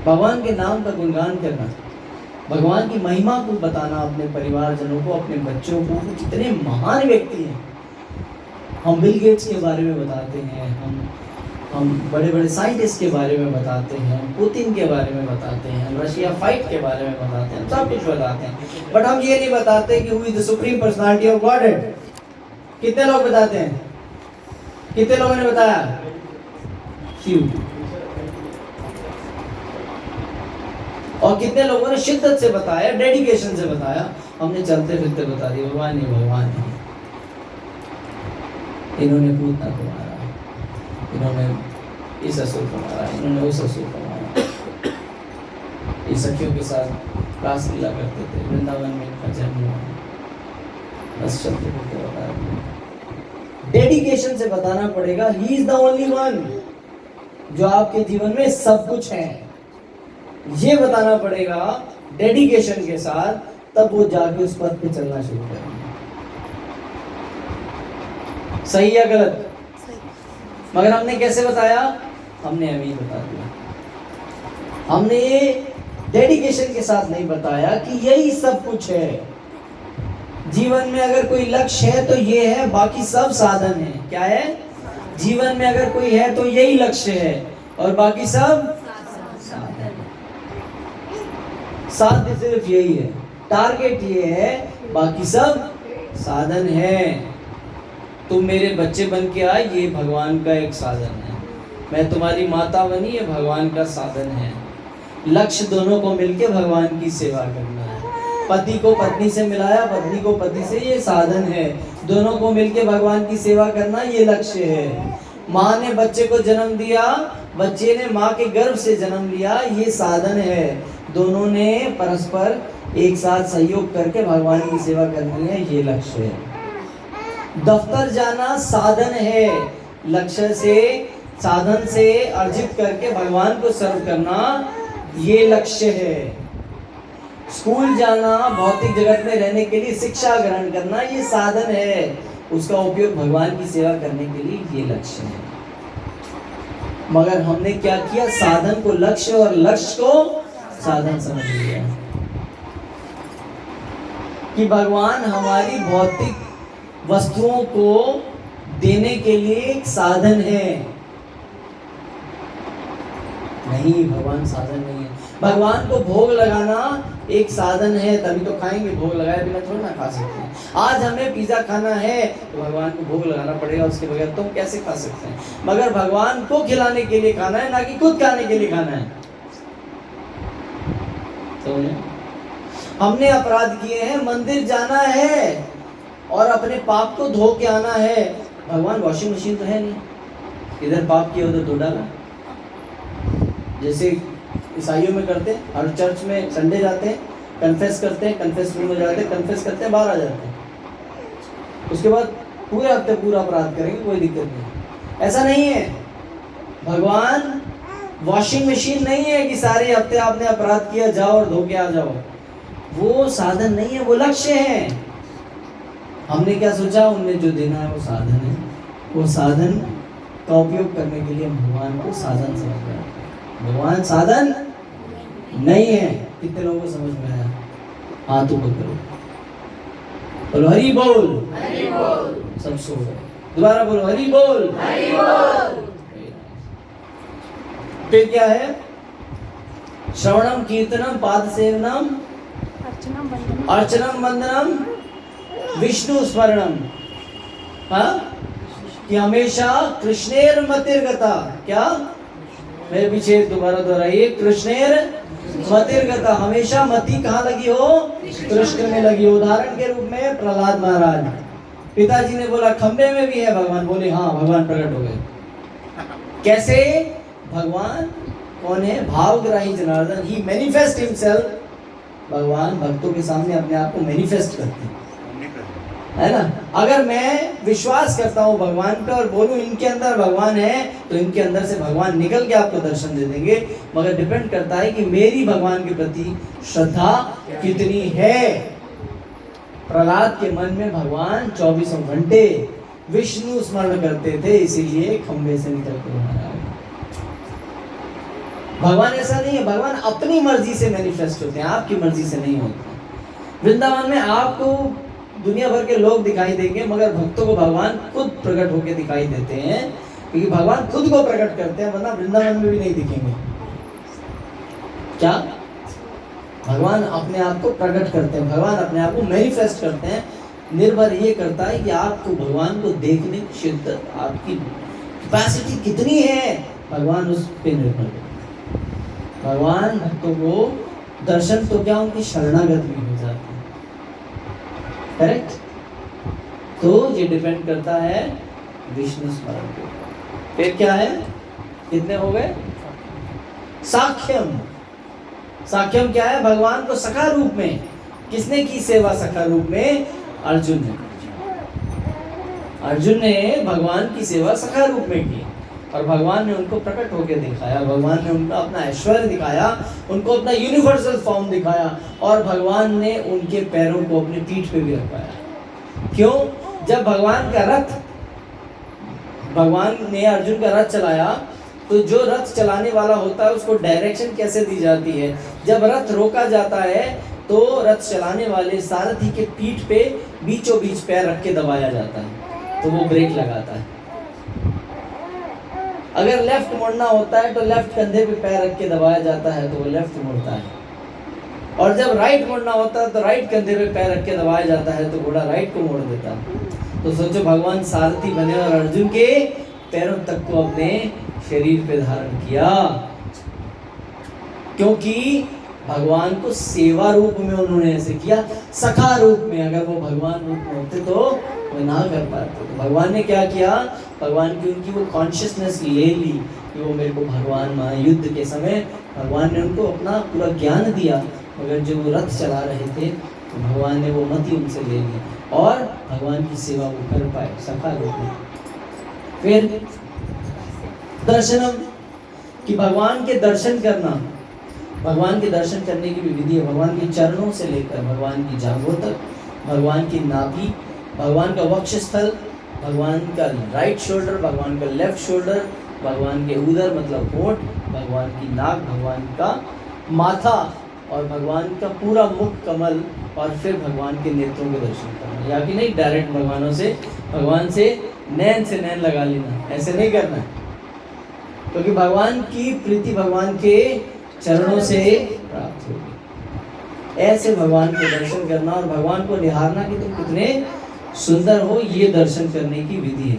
भगवान के नाम का गुणगान करना, भगवान की महिमा को बताना अपने परिवारजनों को, अपने बच्चों को। कितने महान व्यक्ति हैं। हम बिल गेट्स के बारे में बताते हैं, हम बड़े बड़े साइंटिस्ट के बारे में बताते हैं, पुतिन के बारे में बताते हैं, रशिया फाइट के बारे में बताते हैं, सब कुछ बताते हैं। बट हम ये नहीं बताते कि who is the supreme personality of godhead. कितने लोग बताते हैं? कितने लोगों ने बताया? फ्यू। और कितने लोगों ने शिद्दत से बताया, डेडिकेशन से बताया? हमने चलते फिरते बता दिया भगवान ही भगवान है। इन्होंने पूतना को मारा, इन्होंने इस असुर को मारा, इन्होंने उस असुर को मारा। ये सखियों के साथ रासलीला करते थे, वृंदावन में इनका जन्म हुआ। बस चलते फिरते बता दिया। डेडिकेशन से बताना पड़ेगा। He is the only one जो आपके जीवन में सब कुछ है, ये बताना पड़ेगा डेडिकेशन के साथ, तब वो जाके उस पथ पे चलना शुरू करेंगे। सही या गलत? मगर हमने कैसे बताया? हमने अभी बता दिया। हमने ये डेडिकेशन के साथ नहीं बताया कि यही सब कुछ है। जीवन में अगर कोई लक्ष्य है तो ये है, बाकी सब साधन है। क्या है? जीवन में अगर कोई है तो यही लक्ष्य है, और बाकी सब साध्य सिर्फ यही है, टारगेट ये है, बाकी सब साधन है। तुम मेरे बच्चे बन के आए, ये भगवान का एक साधन है। मैं तुम्हारी माता बनी, ये भगवान का साधन है। लक्ष्य दोनों को मिलके भगवान की सेवा करना है। पति को पत्नी से मिलाया, पत्नी को पति से, ये साधन है। दोनों को मिलके भगवान की सेवा करना, ये लक्ष्य है। माँ ने बच्चे को जन्म दिया, बच्चे ने माँ के गर्भ से जन्म लिया, ये साधन है। दोनों ने परस्पर एक साथ सहयोग करके भगवान की सेवा करनी है, ये लक्ष्य है। दफ्तर जाना साधन है, लक्ष्य से साधन से अर्जित करके भगवान को सर्व करना ये लक्ष्य है। स्कूल जाना, भौतिक जगत में रहने के लिए शिक्षा ग्रहण करना ये साधन है, उसका उपयोग भगवान की सेवा करने के लिए ये लक्ष्य है। मगर हमने क्या किया, साधन को लक्ष्य और लक्ष्य को साधन समझ लिया कि भगवान हमारी भौतिक वस्तुओं को देने के लिए एक साधन है। नहीं, भगवान साधन नहीं है। भगवान को भोग लगाना एक साधन है, तभी तो खाएंगे, भोग लगाए बिना थोड़ा ना खा सकते हैं। आज हमें पिज्जा खाना है तो भगवान को भोग लगाना पड़ेगा, उसके बगैर तुम कैसे खा सकते हैं। मगर भगवान को खिलाने के लिए खाना है, ना कि खुद खाने के लिए खाना है। तो हमने अपराध किए हैं, मंदिर जाना है और अपने पाप को धो के आना है। भगवान वॉशिंग मशीन तो है नहीं, इधर पाप किया उधर धो डाला। जैसे ईसाइयों में करते हैं, हर चर्च में संडे जाते हैं, कन्फेस करते हैं, कन्फेस रूम में जाते हैं, कन्फेस करते हैं, बाहर आ जाते हैं। उसके बाद पूरे हफ्ते पूरा अपराध करेंगे, कोई दिक्कत नहीं। ऐसा नहीं है, भगवान वॉशिंग मशीन नहीं है कि सारे हफ्ते आपने अपराध किया जाओ और धो के आ जाओ। वो साधन नहीं है, वो लक्ष्य है। हमने क्या सोचा, उनने जो देना है वो साधन है। वो साधन का उपयोग करने के लिए हम भगवान को साधन समझ रहे हैं। भगवान साधन नहीं है। कितने लोगों को समझ में आया? हाथ ऊपर करो, बोलो हरि बोल, हरि बोल। सब सो गए, दोबारा बोलो हरि बोल, हरि बोल। फिर क्या है? श्रवणम कीर्तनम पाद सेवनम अर्चनम वंदनम विष्णु स्मरणम। हाँ, कि हमेशा कृष्णेर मतिर्गता। क्या? मेरे पीछे दोबारा दोहराइए, कृष्णेर मतिर्गता। हमेशा मति कहाँ लगी हो? कृष्ण में लगी हो। उदाहरण के रूप में प्रहलाद महाराज, पिताजी ने बोला खंबे में भी है भगवान, बोले हाँ, भगवान प्रकट हो गए। कैसे? भगवान कौन है? भावग्राही जनार्दन, ही मैनिफेस्ट हिमसेल्फ। भगवान भक्तों के सामने अपने आप को मैनिफेस्ट करते हैं, है ना। अगर मैं विश्वास करता हूँ भगवान पे और बोलूँ इनके अंदर भगवान है, तो इनके अंदर से भगवान निकल के आपको दर्शन दे देंगे। मगर डिपेंड करता है कि मेरी भगवान के प्रति श्रद्धा कितनी है। प्रहलाद के मन में भगवान 24 घंटे विष्णु स्मरण करते थे, इसीलिए खंबे से निकल कर बाहर आए। भगवान ऐसा नहीं है, भगवान अपनी मर्जी से मैनिफेस्ट होते हैं, आपकी मर्जी से नहीं होते। वृंदावन में आपको दुनिया भर के लोग दिखाई देंगे, मगर भक्तों को भगवान खुद प्रकट होकर दिखाई देते हैं, क्योंकि भगवान खुद को प्रकट करते हैं, वरना वृंदावन में भी नहीं दिखेंगे। क्या? भगवान अपने आप को प्रकट करते हैं, भगवान अपने आप को मैनिफेस्ट करते हैं। निर्भर ये करता है कि आपको भगवान को देखने की शिद्दत, आपकी कैपेसिटी कितनी है, भगवान उस पर निर्भर करते हैं। भगवान भक्तों को दर्शन तो क्या, उनकी शरणागत भी हो जाती है। करेक्ट? तो ये डिपेंड करता है विष्णु स्मरण पे। फिर क्या है? कितने हो गए? साख्यम। साख्यम क्या है? भगवान को सखा रूप में। किसने की सेवा सखा रूप में? अर्जुन ने। अर्जुन ने भगवान की सेवा सखा रूप में की और भगवान ने उनको प्रकट होकर दिखाया, भगवान ने उनको अपना ऐश्वर्य दिखाया, उनको अपना यूनिवर्सल फॉर्म दिखाया, और भगवान ने उनके पैरों को अपनी पीठ पे भी रखवाया। क्यों? जब भगवान का रथ, भगवान ने अर्जुन का रथ चलाया, तो जो रथ चलाने वाला होता है उसको डायरेक्शन कैसे दी जाती है? जब रथ रोका जाता है तो रथ चलाने वाले सारथी के पीठ पे बीचों बीच पैर रख के दबाया जाता है, तो वो ब्रेक लगाता है। अगर लेफ्ट मुड़ना होता है तो लेफ्ट कंधे पे पैर रख के दबाया जाता है, तो वो लेफ्ट मुड़ता है। और जब राइट मुड़ना होता है तो राइट कंधे पे पैर रख के दबाया जाता है, तो घोड़ा राइट को मोड़ देता है। तो सोचो, भगवान सारथी बने और अर्जुन के पैरों तक को अपने शरीर पे धारण किया, क्योंकि भगवान को सेवा रूप में उन्होंने ऐसे किया। सखा रूप में अगर वो भगवान रूप में होते तो वो ना कर पाते। तो भगवान ने क्या किया? भगवान की उनकी वो कॉन्शियसनेस ले ली कि वो मेरे को भगवान महायुद्ध के समय भगवान ने उनको अपना पूरा ज्ञान दिया, मगर जो वो रथ चला रहे थे तो भगवान ने वो मति उनसे ले ली और भगवान की सेवा वो कर पाए सखा रूप में। फिर दर्शनम, कि भगवान के दर्शन करना, भगवान के दर्शन करने की भी विधि है। भगवान के चरणों से लेकर भगवान की जांघों तक, भगवान की नाभि, भगवान का वक्षस्थल, भगवान का राइट शोल्डर, भगवान का लेफ्ट शोल्डर, भगवान के उदर मतलब होंठ, भगवान की नाक, भगवान का माथा और भगवान का पूरा मुख कमल, और फिर भगवान के नेत्रों के दर्शन करना। या कि नहीं डायरेक्ट भगवान से नैन लगा लेना, ऐसे नहीं करना है, क्योंकि भगवान की प्रीति भगवान के चरणों से प्राप्त होगी। ऐसे भगवान के दर्शन करना और भगवान को निहारना कि तुम कितने सुंदर हो, ये दर्शन करने की विधि है।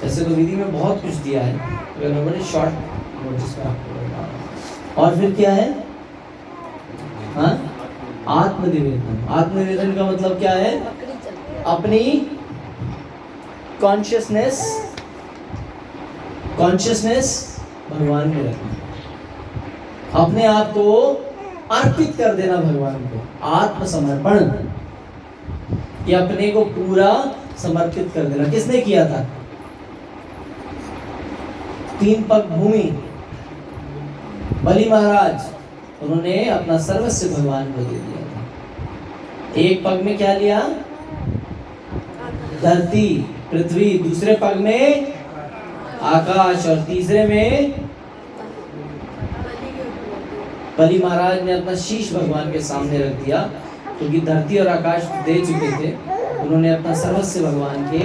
ऐसे तो विधि में बहुत कुछ दिया है, अगर मैं बड़े शॉर्ट नोटिस में आपको बता रहा हूं। और फिर क्या है, हाँ, आत्मनिवेदन। आत्मनिवेदन का मतलब क्या है, अपनी कॉन्शियसनेस भगवान में रखना, अपने आप को अर्पित कर देना भगवान को, आत्मसमर्पण, कि अपने को पूरा समर्पित कर देना। किसने किया था? 3 पग भूमि बलि महाराज, उन्होंने अपना सर्वस्व भगवान को दे दिया था। एक पग में क्या लिया? धरती पृथ्वी, दूसरे पग में आकाश, और तीसरे में बलि महाराज ने अपना शीश भगवान के सामने रख दिया, क्योंकि धरती और आकाश दे चुके थे, उन्होंने अपना सर्वस्व भगवान के।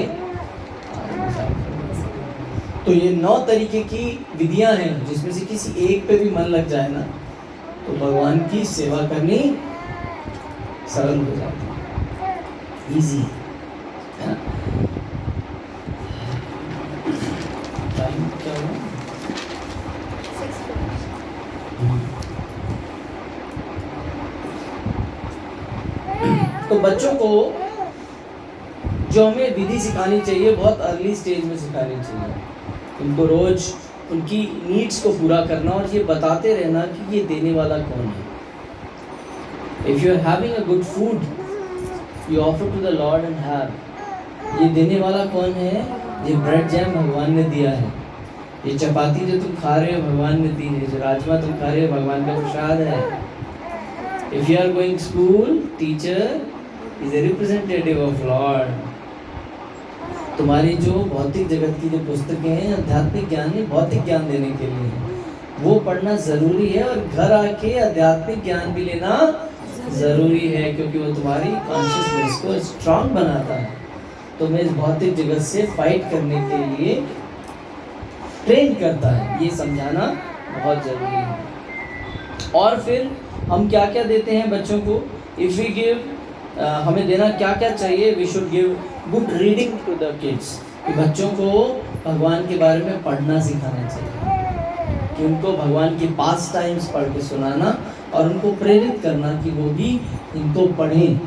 तो ये 9 तरीके की विधियां हैं, जिसमें से किसी एक पे भी मन लग जाए ना, तो भगवान की सेवा करनी सरल हो जाती है, इजी है ना। टाइम क्या हुआ? तो बच्चों को जो हमें विधि सिखानी चाहिए, बहुत अर्ली स्टेज में सिखानी चाहिए। उनको रोज उनकी नीड्स को पूरा करना और ये बताते रहना कि ये देने वाला कौन है। If you are having a good food, you offer to the lord and have. ये देने वाला कौन है? ये ब्रेड जैम भगवान ने दिया है, ये चपाती जो तुम खा रहे हो भगवान ने दी है, जो राजमा तुम खा रहे हो भगवान का प्रसाद है। If you are going school, teacher is a representative of lord. तुम्हारी जो भौतिक जगत की जो पुस्तकें हैं, आध्यात्मिक ज्ञान है, भौतिक ज्ञान देने के लिए वो पढ़ना ज़रूरी है, और घर आके आध्यात्मिक ज्ञान भी लेना ज़रूरी है, क्योंकि वो तुम्हारी कॉन्शियसनेस को स्ट्रांग बनाता है। तुम्हें इस भौतिक जगत से फाइट करने के लिए ट्रेन करता है, ये समझाना बहुत ज़रूरी है। और फिर हम क्या क्या देते हैं बच्चों को? इफ़ वी गिव, हमें देना क्या क्या चाहिए? We should give good reading to the kids, कि बच्चों को भगवान के बारे में पढ़ना सिखाना चाहिए, कि उनको भगवान के पास टाइम्स पढ़ के सुनाना और उनको प्रेरित करना कि वो भी इनको पढ़ें,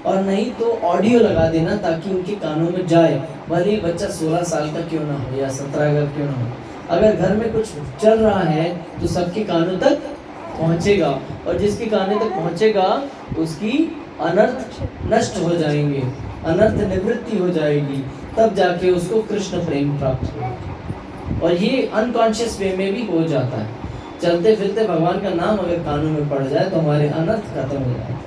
और नहीं तो ऑडियो लगा देना ताकि उनके कानों में जाए। भले ही बच्चा 16 साल का क्यों ना हो या 17 का क्यों ना हो, अगर घर में कुछ चल रहा है तो सबके कानों तक पहुंचेगा, और जिसके कानों तक पहुंचेगा उसकी अनर्थ नष्ट हो जाएंगे, अनर्थ निवृत्ति हो जाएगी, तब जाके उसको कृष्ण प्रेम प्राप्त होगा। और ये अनकॉन्शियस वे में भी हो जाता है। चलते फिरते भगवान का नाम अगर कानों में पड़ जाए तो हमारे अनर्थ खत्म हो जाते हैं।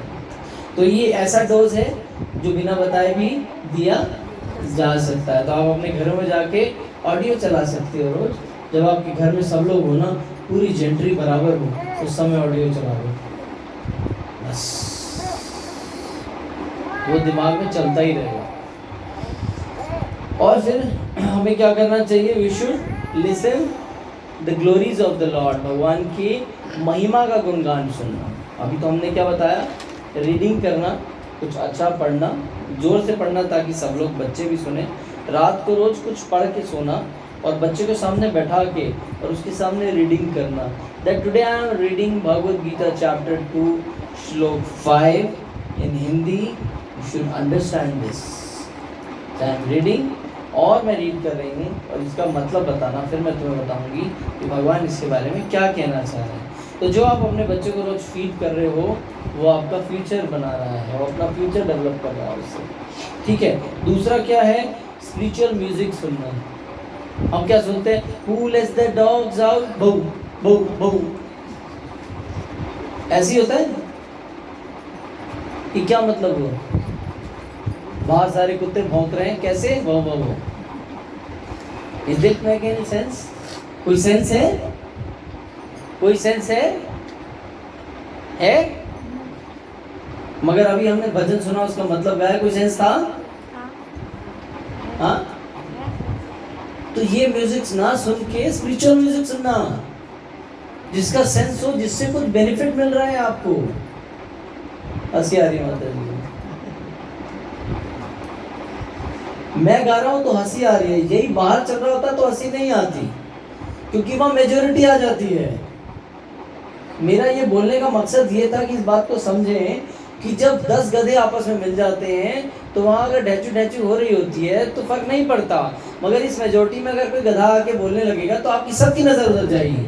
तो ये ऐसा डोज है जो बिना बताए भी दिया जा सकता है। तो आप अपने घरों में जाके ऑडियो चला सकते हो रोज, जब आपके घर में सब लोग हो ना, पूरी जेंट्री बराबर हो, उस समय ऑडियो चला दो, बस वो दिमाग में चलता ही रहेगा। और फिर हमें क्या करना चाहिए? We should listen the glories of the lord, भगवान की महिमा का गुणगान सुनना। अभी तो हमने क्या बताया? रीडिंग करना, कुछ अच्छा पढ़ना, जोर से पढ़ना ताकि सब लोग, बच्चे भी सुने। रात को रोज कुछ पढ़ के सोना और बच्चे को सामने बैठा के और उसके सामने रीडिंग करना। That today I am reading Bhagavad Gita chapter 2 shloka 5 in Hindi, you should understand this. I am reading और मैं रीड कर रही हूँ और इसका मतलब बताना, फिर मैं तुम्हें बताऊंगी कि भगवान इसके बारे में क्या कहना चाह रहे हैं। तो जो आप अपने बच्चे को रोज फीड कर रहे हो वो आपका फ्यूचर बना रहा है, वो अपना फ्यूचर डेवलप कर रहा है उससे, ठीक है। दूसरा क्या है, स्पिरिचुअल म्यूजिक सुनना। हम क्या सुनते हैं, Who lets the dogs out? बहू बहू बहू, ऐसी होता है कि क्या मतलब हुआ, बाहर सारे कुत्ते भौंक रहे हैं, कैसे, वो वो वो, is it make any sense? कोई सेंस है? कोई सेंस है? मगर अभी हमने भजन सुना, उसका मतलब क्या है, कोई सेंस था? हाँ, तो ये म्यूजिक ना सुन के स्पिरिचुअल म्यूजिक सुनना, जिसका सेंस हो, जिससे कुछ बेनिफिट मिल रहा है आपको। हंसी आ रही माता जी, मैं गा रहा हूं तो हंसी आ रही है, यही बाहर चल रहा होता तो हंसी नहीं आती, क्योंकि वहां मेजोरिटी आ जाती है। मेरा ये बोलने का मकसद ये था कि इस बात को समझें कि जब 10 गधे आपस में मिल जाते हैं तो वहाँ अगर ढैचू ढैचू हो रही होती है तो फर्क नहीं पड़ता, मगर इस मेजोरिटी में अगर कोई गधा आके बोलने लगेगा तो आपकी सबकी नजर उधर जाएगी।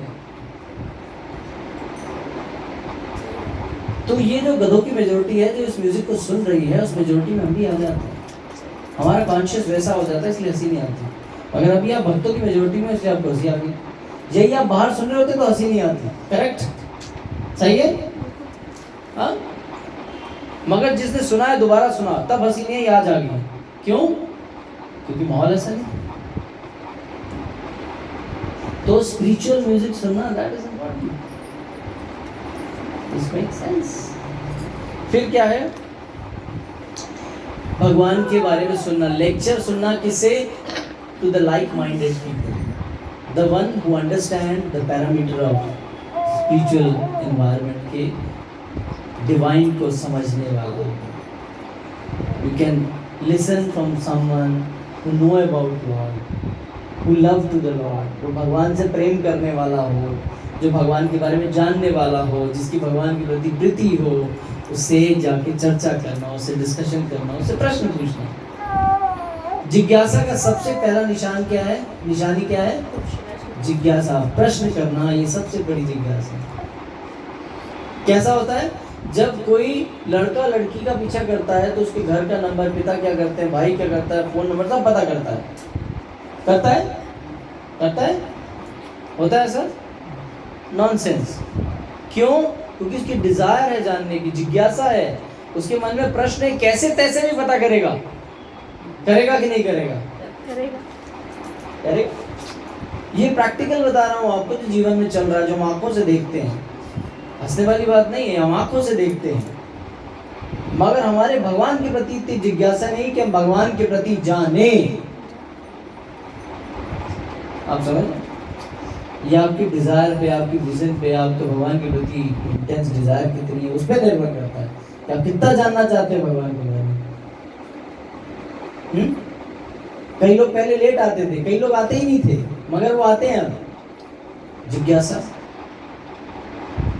तो ये जो गधों की मेजोरिटी है जो इस म्यूजिक को सुन रही है, उस मेजोरिटी में हम भी आ जाते हैं, हमारा कॉन्शियस वैसा हो जाता है, इसलिए हंसी नहीं आती। अगर अभी आप भक्तों की मेजोरिटी में, इसलिए आपको हंसी आ गई। यही आप बाहर सुन रहे होते तो हंसी नहीं आती, करेक्ट, सही है? हाँ, मगर जिसने सुना है दोबारा सुना तब हंसी नहीं आज आ गई, क्यों? क्योंकि माहौल ऐसा नहीं। तो स्पिरिचुअल म्यूजिक सुनना, that is important, this make sense. फिर क्या है, भगवान के बारे में सुनना, लेक्चर सुनना, किसे? To the like minded people, the one who understand the parameter of spiritual environment के, डिवाइन को समझने वाला। You can listen from someone who know about lord, who love to the lord, वो भगवान से प्रेम करने वाला हो, जो भगवान के बारे में जानने वाला हो, जिसकी भगवान के प्रति प्रीति हो, उससे जाके चर्चा करना, उससे डिस्कशन करना, उससे प्रश्न पूछना। जिज्ञासा का सबसे पहला निशान क्या है, निशानी क्या है? जिज्ञासा, प्रश्न करना, ये सबसे बड़ी जिज्ञासा। कैसा होता है, जब कोई लड़का लड़की का पीछा करता है तो उसके घर का नंबर, पिता क्या करते हैं, भाई क्या करता है, फोन नंबर सब पता करता है, करता है, करता है, होता है सर? नॉनसेंस। क्यों? क्योंकि उसकी डिजायर है जानने की, जिज्ञासा है, उसके मन में प्रश्न है, कैसे तैसे भी पता करेगा। करेगा कि नहीं करेगा? करेगा, करेगा। ये प्रैक्टिकल बता रहा हूँ आपको, जो जीवन में चल रहा है, जो हम आंखों से देखते हैं, हंसने वाली बात नहीं है, हम आंखों से देखते हैं। मगर हमारे भगवान के प्रति इतनी जिज्ञासा नहीं कि हम भगवान के प्रति जाने। आप समझ, ये आपकी डिजायर पे, आपकी विजन पे, आपके भगवान के प्रति इंटेंस डिजायर कितनी है, उस पर निर्भर करता है कि आप कितना जानना चाहते हैं भगवान के बारे में। कई लोग पहले लेट आते थे, कई लोग आते ही नहीं थे, मगर वो आते हैं अब। जिज्ञासा।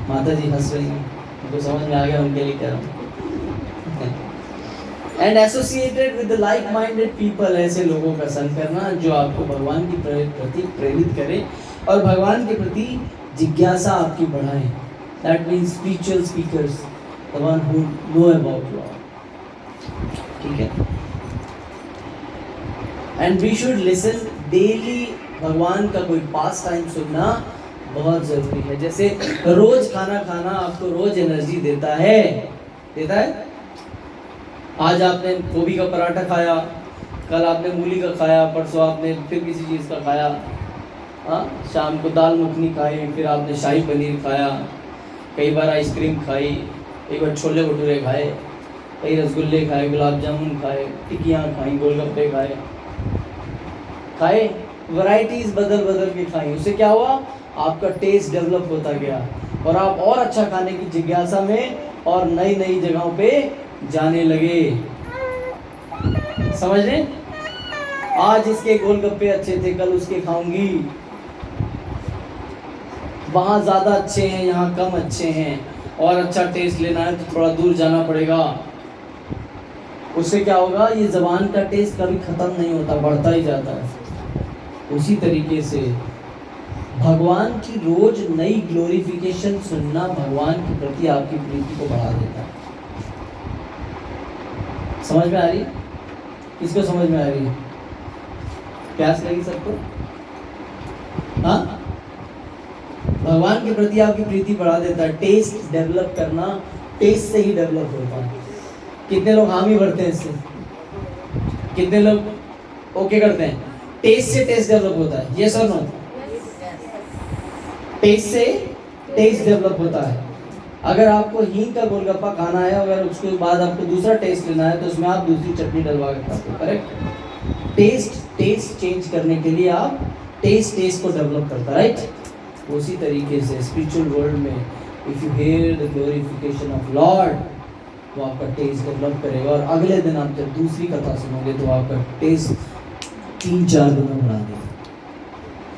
माता जी हंस रही हैं, उनको समझ में आ गया, उनके लिए कह रहा हूँ। And associated with like minded people, ऐसे लोगों का संग करना जो आपको भगवान की प्रति प्रेरित करे और भगवान के प्रति जिज्ञासा आपकी बढ़ाए। That means spiritual speakers, the one who know about lord, ठीक है। And we should listen daily. भगवान का कोई पास टाइम सुनना बहुत जरूरी है। जैसे रोज खाना खाना आपको रोज एनर्जी देता है, देता है। आज आपने गोभी का पराठा खाया, कल आपने मूली का खाया, परसों आपने फिर किसी चीज़ का खाया, हाँ, शाम को दाल मखनी खाई, फिर आपने शाही पनीर खाया, कई बार आइसक्रीम खाई, कई बार छोले भटूरे खाए, कई रसगुल्ले खाए, गुलाब जामुन खाए, टिक्कियाँ खाई, गोलगप्पे खाए, वैरायटीज बदल बदल के खाई। उससे क्या हुआ, आपका टेस्ट डेवलप होता गया और आप और अच्छा खाने की जिज्ञासा में और नई नई जगहों पे जाने लगे। समझ रहे? आज इसके गोलगप्पे अच्छे थे, कल उसके खाऊंगी, वहाँ ज़्यादा अच्छे हैं, यहाँ कम अच्छे हैं, और अच्छा टेस्ट लेना है तो थोड़ा दूर जाना पड़ेगा। उससे क्या होगा, ये ज़बान का टेस्ट कभी ख़त्म नहीं होता, बढ़ता ही जाता है। उसी तरीके से भगवान की रोज नई ग्लोरिफिकेशन सुनना भगवान के प्रति आपकी प्रीति को बढ़ा देता है। समझ में आ रही है? किसको समझ में आ रही है? प्यास लगी सबको? हाँ, भगवान के प्रति आपकी प्रीति बढ़ा देता है। टेस्ट डेवलप करना टेस्ट से ही डेवलप होता है। कितने लोग हामी भरते हैं इससे? कितने लोग ओके करते हैं? टेस्ट से टेस्ट डेवलप होता है। यस और नो? टेस्ट से टेस्ट डेवलप होता है। अगर आपको हींग का गोलगप्पा खाना है, अगर उसके बाद आपको दूसरा टेस्ट लेना है, तो उसमें आप दूसरी चटनी डलवा के खाते हो, करेक्ट? टेस्ट चेंज करने के लिए आप टेस्ट को डेवलप करता, राइट? उसी तरीके से स्पिरिचुअल वर्ल्ड में if you here the glorification of Lord, तो आपका टेस्ट डेवलप करेगा, और अगले दिन आप जब दूसरी कथा सुनोगे तो आपका टेस्ट 3-4 गुना बढ़ा देगा।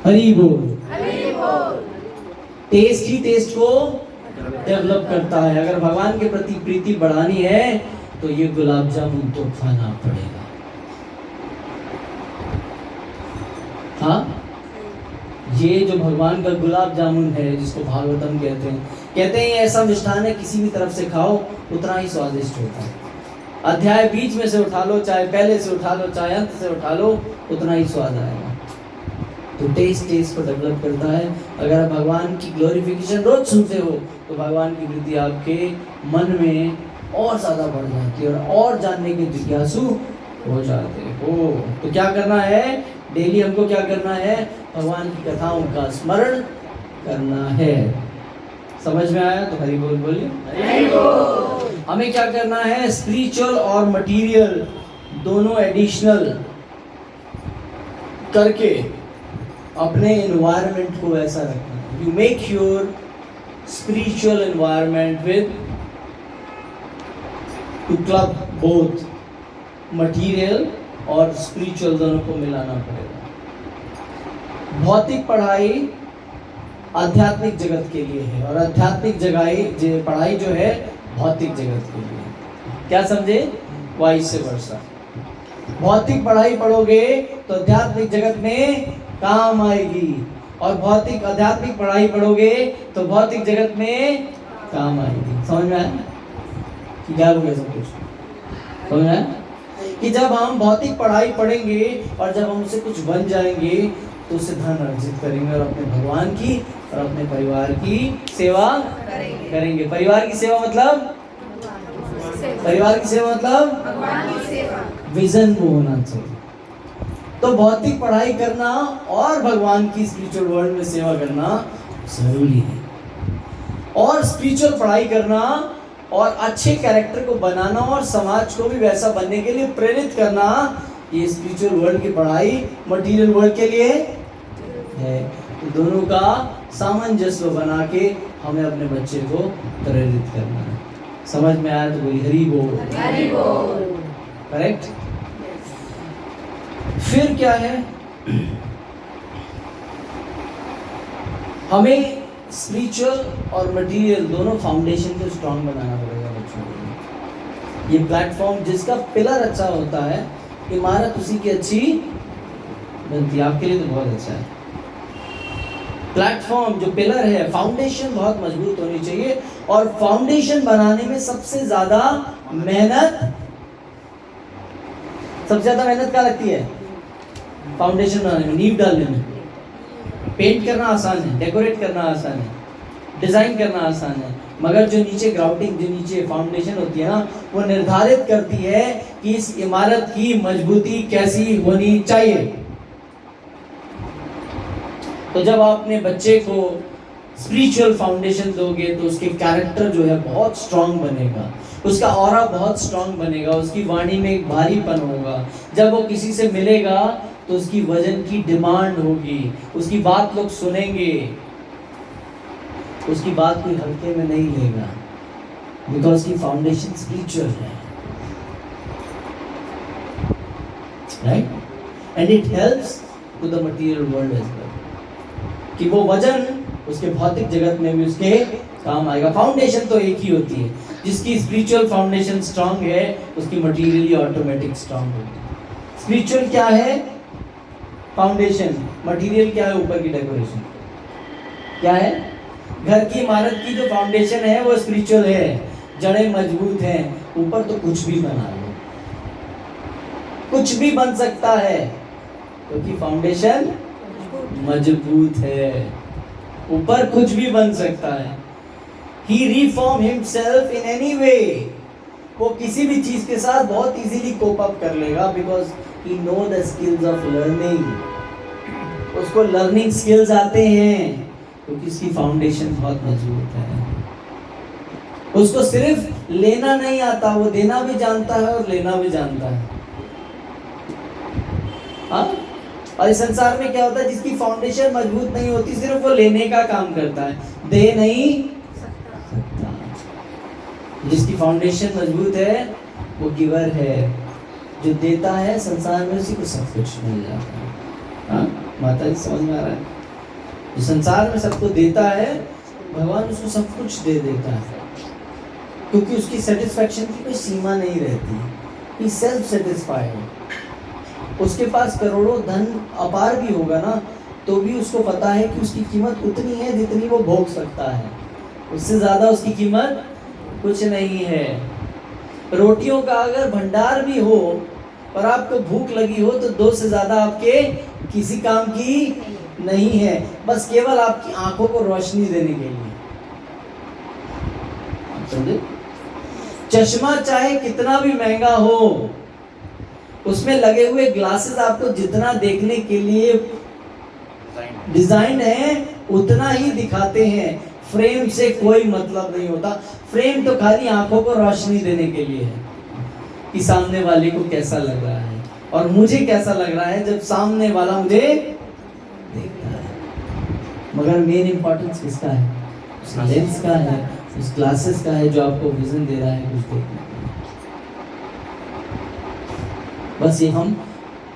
हरि बोल। टेस्ट ही टेस्ट को डेवलप करता है। अगर भगवान के प्रति प्रीति बढ़ानी है तो ये गुलाब जामुन तो खाना पड़ेगा। हाँ, ये जो भगवान का गुलाब जामुन है, जिसको भागवतम कहते हैं ये ऐसा मिष्ठान है, किसी भी तरफ से खाओ उतना ही स्वादिष्ट होता है। अध्याय बीच में से उठा लो, चाहे पहले से उठा लो, चाहे अंत से उठा लो, उतना ही स्वाद आएगा। तो टेस्ट को डेवलप करता है। अगर आप भगवान की ग्लोरिफिकेशन रोज सुनते हो तो भगवान की प्रीति आपके मन में और ज़्यादा बढ़ जाती है और जानने के जिज्ञासु हो जाते हो। तो क्या करना है? डेली हमको क्या करना है? भगवान की कथाओं का स्मरण करना है। समझ में आया? तो हरि बोल बोलिए। हरि बोल। हमें क्या करना है? स्पिरिचुअल और मटेरियल दोनों एडिशनल करके अपने एनवायरनमेंट को ऐसा रखना है। You make your spiritual environment with two club both material और स्पिरिचुअल, दोनों को मिलाना पड़ेगा। भौतिक पढ़ाई आध्यात्मिक जगत के लिए है और आध्यात्मिक पढ़ाई जो है भौतिक जगत के लिए। क्या समझे? Vice versa. भौतिक पढ़ाई पढ़ोगे तो आध्यात्मिक जगत में काम आएगी, और भौतिक आध्यात्मिक पढ़ाई पढ़ोगे तो भौतिक जगत में काम आएगी। समझ में आया कि क्या हो गया? सब कुछ समझ में आया कि जब हम भौतिक पढ़ाई पढ़ेंगे और जब हम उससे कुछ बन जाएंगे तो उससे धन अर्जित करेंगे और अपने भगवान की और अपने परिवार की सेवा करेंगे। परिवार की सेवा मतलब भगवान की सेवा। विजन वो होना चाहिए। तो भौतिक पढ़ाई करना और भगवान की स्पिरिचुअल वर्ल्ड में सेवा करना जरूरी है, और स्पिरिचुअल पढ़ाई करना और अच्छे कैरेक्टर को बनाना और समाज को भी वैसा बनने के लिए प्रेरित करना, ये स्पिरिचुअल वर्ल्ड की पढ़ाई मटेरियल वर्ल्ड के लिए है। तो दोनों का सामंजस्य बना के हमें अपने बच्चे को प्रेरित करना है। समझ में आया? तो बोली हरि बोल। हरि बोल। करेक्ट। फिर क्या है? हमें स्पिरिचुअल और मटेरियल दोनों फाउंडेशन को स्ट्रांग बनाना पड़ेगा बच्चों के लिए। ये प्लेटफॉर्म जिसका पिलर अच्छा होता है, इमारत उसी की अच्छी बनती है। आपके लिए तो बहुत अच्छा है। प्लेटफॉर्म जो पिलर है, फाउंडेशन बहुत मजबूत होनी चाहिए, और फाउंडेशन बनाने में सबसे ज्यादा मेहनत क्या लगती है? फाउंडेशन बनाने में, नींव डालने में। पेंट करना आसान है, डेकोरेट करना आसान है, डिजाइन करना आसान है, मगर जो नीचे ग्राउंडिंग, जो नीचे फाउंडेशन होती है ना, वो निर्धारित करती है कि इस इमारत की मजबूती कैसी होनी चाहिए। तो जब आप अपने बच्चे को स्पिरिचुअल फाउंडेशन दोगे तो उसके कैरेक्टर जो है बहुत स्ट्रांग बनेगा, उसका ऑरा बहुत स्ट्रांग बनेगा, उसकी वाणी में एक भारीपन होगा। जब वो किसी से मिलेगा तो उसकी वजन की डिमांड होगी, उसकी बात लोग सुनेंगे, उसकी बात कोई हल्के में नहीं लेगा, बिकॉज उसकी फाउंडेशन स्पिरिचुअल है, right? And it helps to the material world as well, कि वो वजन उसके भौतिक जगत में भी उसके काम आएगा। फाउंडेशन तो एक ही होती है, जिसकी स्पिरिचुअल फाउंडेशन स्ट्रांग है उसकी मटेरियली ऑटोमेटिक स्ट्रांग होगी। स्पिरिचुअल क्या है? फाउंडेशन। मटेरियल क्या है? ऊपर की डेकोरेशन। क्या है? घर की इमारत की जो फाउंडेशन है वो स्पिरिचुअल है, जड़ें मजबूत हैं, ऊपर तो कुछ भी बना लो, कुछ भी बन सकता है क्योंकि फाउंडेशन मजबूत है, ऊपर कुछ भी बन सकता है। He reform himself in any way. वो किसी भी चीज के साथ बहुत इजीली कोप अप कर लेगा because he know the skills of learning. उसको लर्निंग स्किल्स आते हैं क्योंकि उसकी फाउंडेशन बहुत मजबूत है। उसको सिर्फ लेना नहीं आता, वो देना भी जानता है और लेना भी जानता है। हाँ? और इस संसार में क्या होता है, जिसकी फाउंडेशन मजबूत नहीं होती सिर्फ वो लेने का काम करता है, दे नहीं सकता। जिसकी फाउंडेशन मजबूत है वो गिवर है, जो देता है संसार में उसी को सब कुछ मिल जाता है। हाँ माता जी समझ में आ रहा है? जो संसार में सबको देता है भगवान उसको सब कुछ दे देता है क्योंकि उसकी सेटिस्फैक्शन की कोई सीमा नहीं रहती। ही सेल्फ सेटिस्फाइड। उसके पास करोड़ों धन अपार भी होगा ना तो भी उसको पता है कि उसकी कीमत उतनी है जितनी वो भोग सकता है, उससे ज्यादा उसकी कीमत कुछ नहीं है। रोटियों का अगर भंडार भी हो और आपको भूख लगी हो तो दो से ज्यादा आपके किसी काम की नहीं है, बस केवल आपकी आंखों को रोशनी देने के लिए। समझे? चश्मा चाहे कितना भी महंगा हो, उसमें लगे हुए ग्लासेस आपको जितना देखने के लिए डिजाइन है उतना ही दिखाते हैं। फ्रेम से कोई मतलब नहीं होता। फ्रेम तो खाली आंखों को रोशनी देने के लिए है कि सामने वाले को कैसा लग रहा है और मुझे कैसा लग रहा है जब सामने वाला मुझे देखता है। मगर मेन इंपॉर्टेंस किसका है? उस लेंस का है, उस ग्लासेस का है जो आपको विजन दे रहा है कुछ देखने के लिए। बस ये हम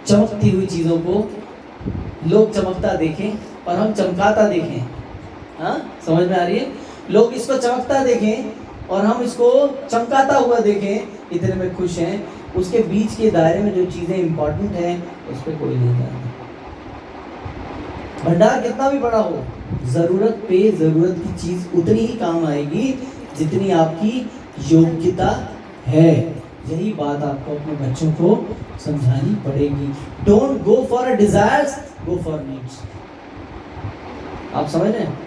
चमकती हुई चीजों को लोग चमकता देखें और हम चमकाता देखें। हाँ समझ में आ रही है? लोग इसको चमकता देखें और हम इसको चमकाता हुआ देखें, इतने में खुश हैं। उसके बीच के दायरे में जो चीजें इंपॉर्टेंट हैं उस पर कोई नहीं जानता। भंडार कितना भी बड़ा हो, जरूरत पे जरूरत की चीज उतनी ही काम आएगी जितनी आपकी योग्यता है। यही बात आपको अपने बच्चों को समझानी पड़ेगी। Don't go for a desires, go for needs. आप समझ रहे हैं?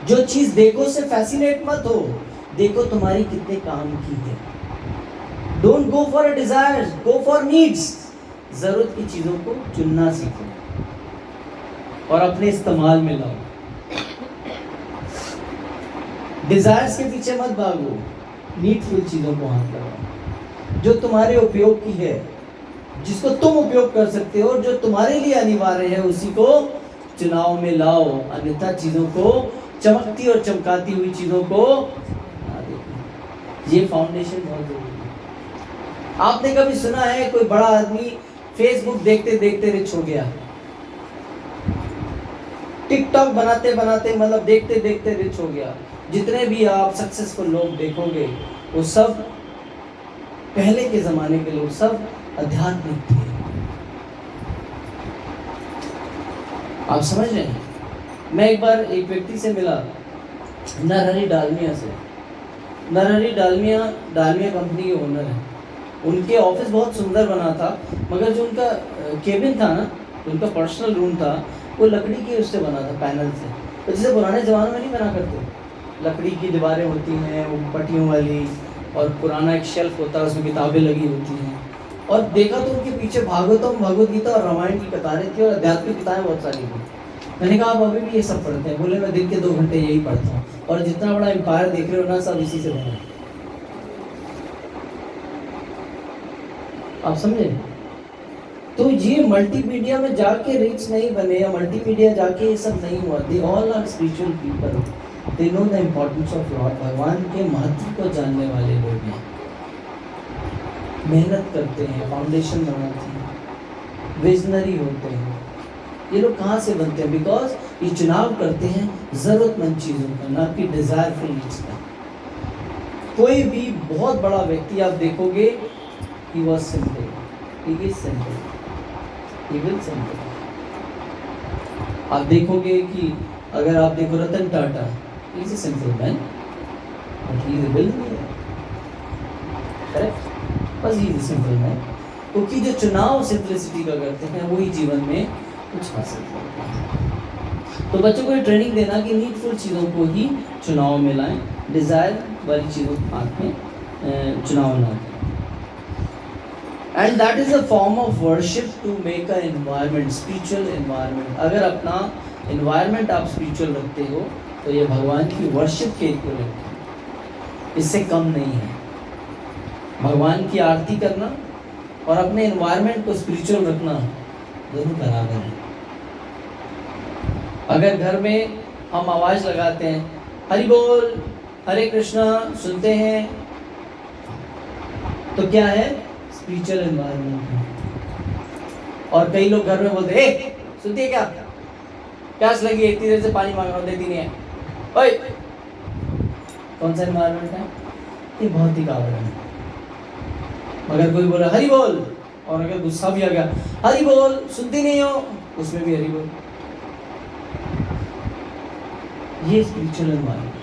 जो चीज देखो से फैसिनेट मत हो, देखो तुम्हारी कितने काम की है। Don't go for a desires, go for needs. जरूरत की चीजों को चुनना सीखो और अपने इस्तेमाल में लाओ। डिजायर्स के पीछे मत भागो, नीडफुल चीजों को हाथ लगाओ जो तुम्हारे उपयोग की है, जिसको तुम उपयोग कर सकते हो, जो तुम्हारे लिए अनिवार्य है, उसी को चुनाव में लाओ। अन्यथा चीजों को, चमकती और चमकाती हुई चीजों को ना देखो। ये फाउंडेशन बहुत जरूरी है। आपने कभी सुना है कोई बड़ा आदमी फेसबुक देखते देखते रिच हो गया? टिकटॉक बनाते बनाते मतलब देखते देखते रिच हो गया? जितने भी आप सक्सेसफुल लोग देखोगे वो सब पहले के जमाने के लोग, सब आध्यात्मिक थे। आप समझ रहे हैं? मैं एक बार एक व्यक्ति से मिला नरहरी डालमिया से। नरहरी डालमिया कंपनी के ओनर है। उनके ऑफिस बहुत सुंदर बना था, मगर जो उनका केबिन था ना, उनका पर्सनल रूम था, वो लकड़ी के उससे बना था, पैनल से। तो जैसे पुराने ज़माने में नहीं बना करते, लकड़ी की दीवारें होती हैं वो पट्टियों वाली, और पुराना एक शेल्फ होता है उसमें किताबें लगी होती हैं। और देखा तो उनके पीछे भागवतम, भगवद गीता और रामायण की किताबें थी और आध्यात्मिक किताबें बहुत सारी थी। मैंने कहा आप अभी भी ये सब पढ़ते हैं? बोले मैं दिन के 2 घंटे यही पढ़ता हूँ। और जितना बड़ा एम्पायर देख रहे हो ना, सब इसी से बना। आप समझे? तो ये मल्टीमीडिया में जाके रिच नहीं बने या मल्टीमीडिया जाके ये सब नहीं हुआ। They all are spiritual people, they know the importance of lord. भगवान के महत्व को जानने वाले लोग हैं, मेहनत करते हैं, फाउंडेशन बनाते हैं, विजनरी होते हैं। ये लोग कहाँ से बनते हैं? बिकॉज ये चुनाव करते हैं जरूरतमंद चीजों का, ना कि डिजायरफुल नीड्स का। कोई भी बहुत बड़ा व्यक्ति आप देखोगे, he was simple, he is simple, he will simple। आप देखोगे कि अगर आप देखो Ratan Tata, he is a simple man but he is a billionaire, correct? बस he is a simple man, क्योंकि जो चुनाव सिंपलिसिटी का करते हैं वही जीवन में कुछ हासिल करते हैं। तो बच्चों को ट्रेनिंग देना कि नीडफुल चीज़ों को ही चुनाव में लाएं, डिज़ायर वाली चीज़ों को हाथ में चुनाव ना करें। And that is a form of worship to make a environment, spiritual environment. अगर अपना एनवायरनमेंट आप स्पिरिचुअल रखते हो तो ये भगवान की वर्शिप के इक्विवेलेंट है, इससे कम नहीं है। भगवान की आरती करना और अपने एनवायरनमेंट को स्पिरिचुअल रखना दोनों बराबर है। अगर घर में हम आवाज़ लगाते हैं हरि बोल हरे कृष्णा सुनते हैं तो क्या है? स्पिरिचुअल एनवायरनमेंट है। और कई लोग घर में बोलते हैं सुनती है क्या, प्यास लगी है, इतनी देर से पानी मांग रहा हूं देती नहीं है, ओए, कौन सा एनवायरनमेंट है? ये भौतिक आवरण है। अगर कोई बोला हरि बोल और अगर गुस्सा भी आ गया हरि बोल सुनती नहीं हो, उसमें भी हरि बोल, ये स्पिरिचुअल एनवायरनमेंट।